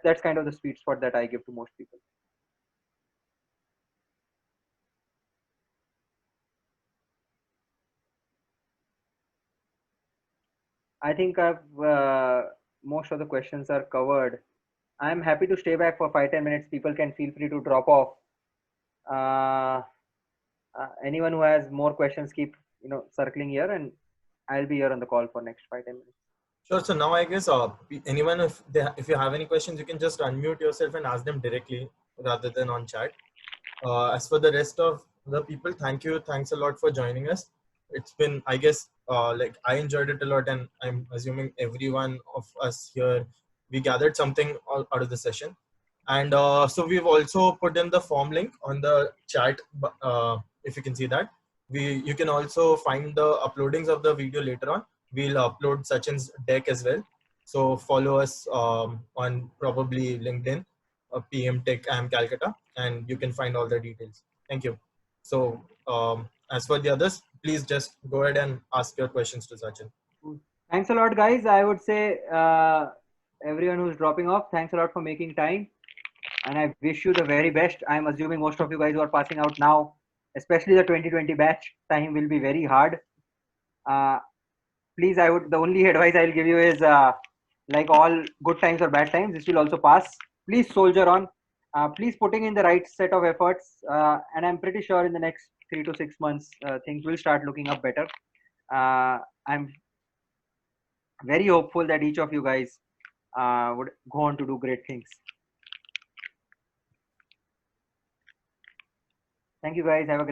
That's kind of the sweet spot that I give to most people. I think most of the questions are covered. I'm happy to stay back for 5-10 minutes. People can feel free to drop off. Anyone who has more questions, keep circling here, and I'll be here on the call for next 5-10 minutes. Sure. So now I guess anyone, if you have any questions, you can just unmute yourself and ask them directly rather than on chat. As for the rest of the people, thanks a lot for joining us. It's been, I guess, like I enjoyed it a lot, and I'm assuming every one of us here, we gathered something out of the session. And so we've also put in the form link on the chat, if you can see that. You can also find the uploadings of the video later on. We'll upload Sachin's deck as well. So follow us on probably LinkedIn, PM Tech IIM Calcutta, and you can find all the details. Thank you. So as for the others, please just go ahead and ask your questions to Sachin. Thanks a lot, guys. I would say everyone who's dropping off, thanks a lot for making time. And I wish you the very best. I'm assuming most of you guys who are passing out now, especially the 2020 batch, time will be very hard. Please, the only advice I'll give you is like all good times or bad times, this will also pass. Please soldier on. Please putting in the right set of efforts. And I'm pretty sure in the next 3 to 6 months, things will start looking up better. I'm very hopeful that each of you guys would go on to do great things. Thank you guys. Have a great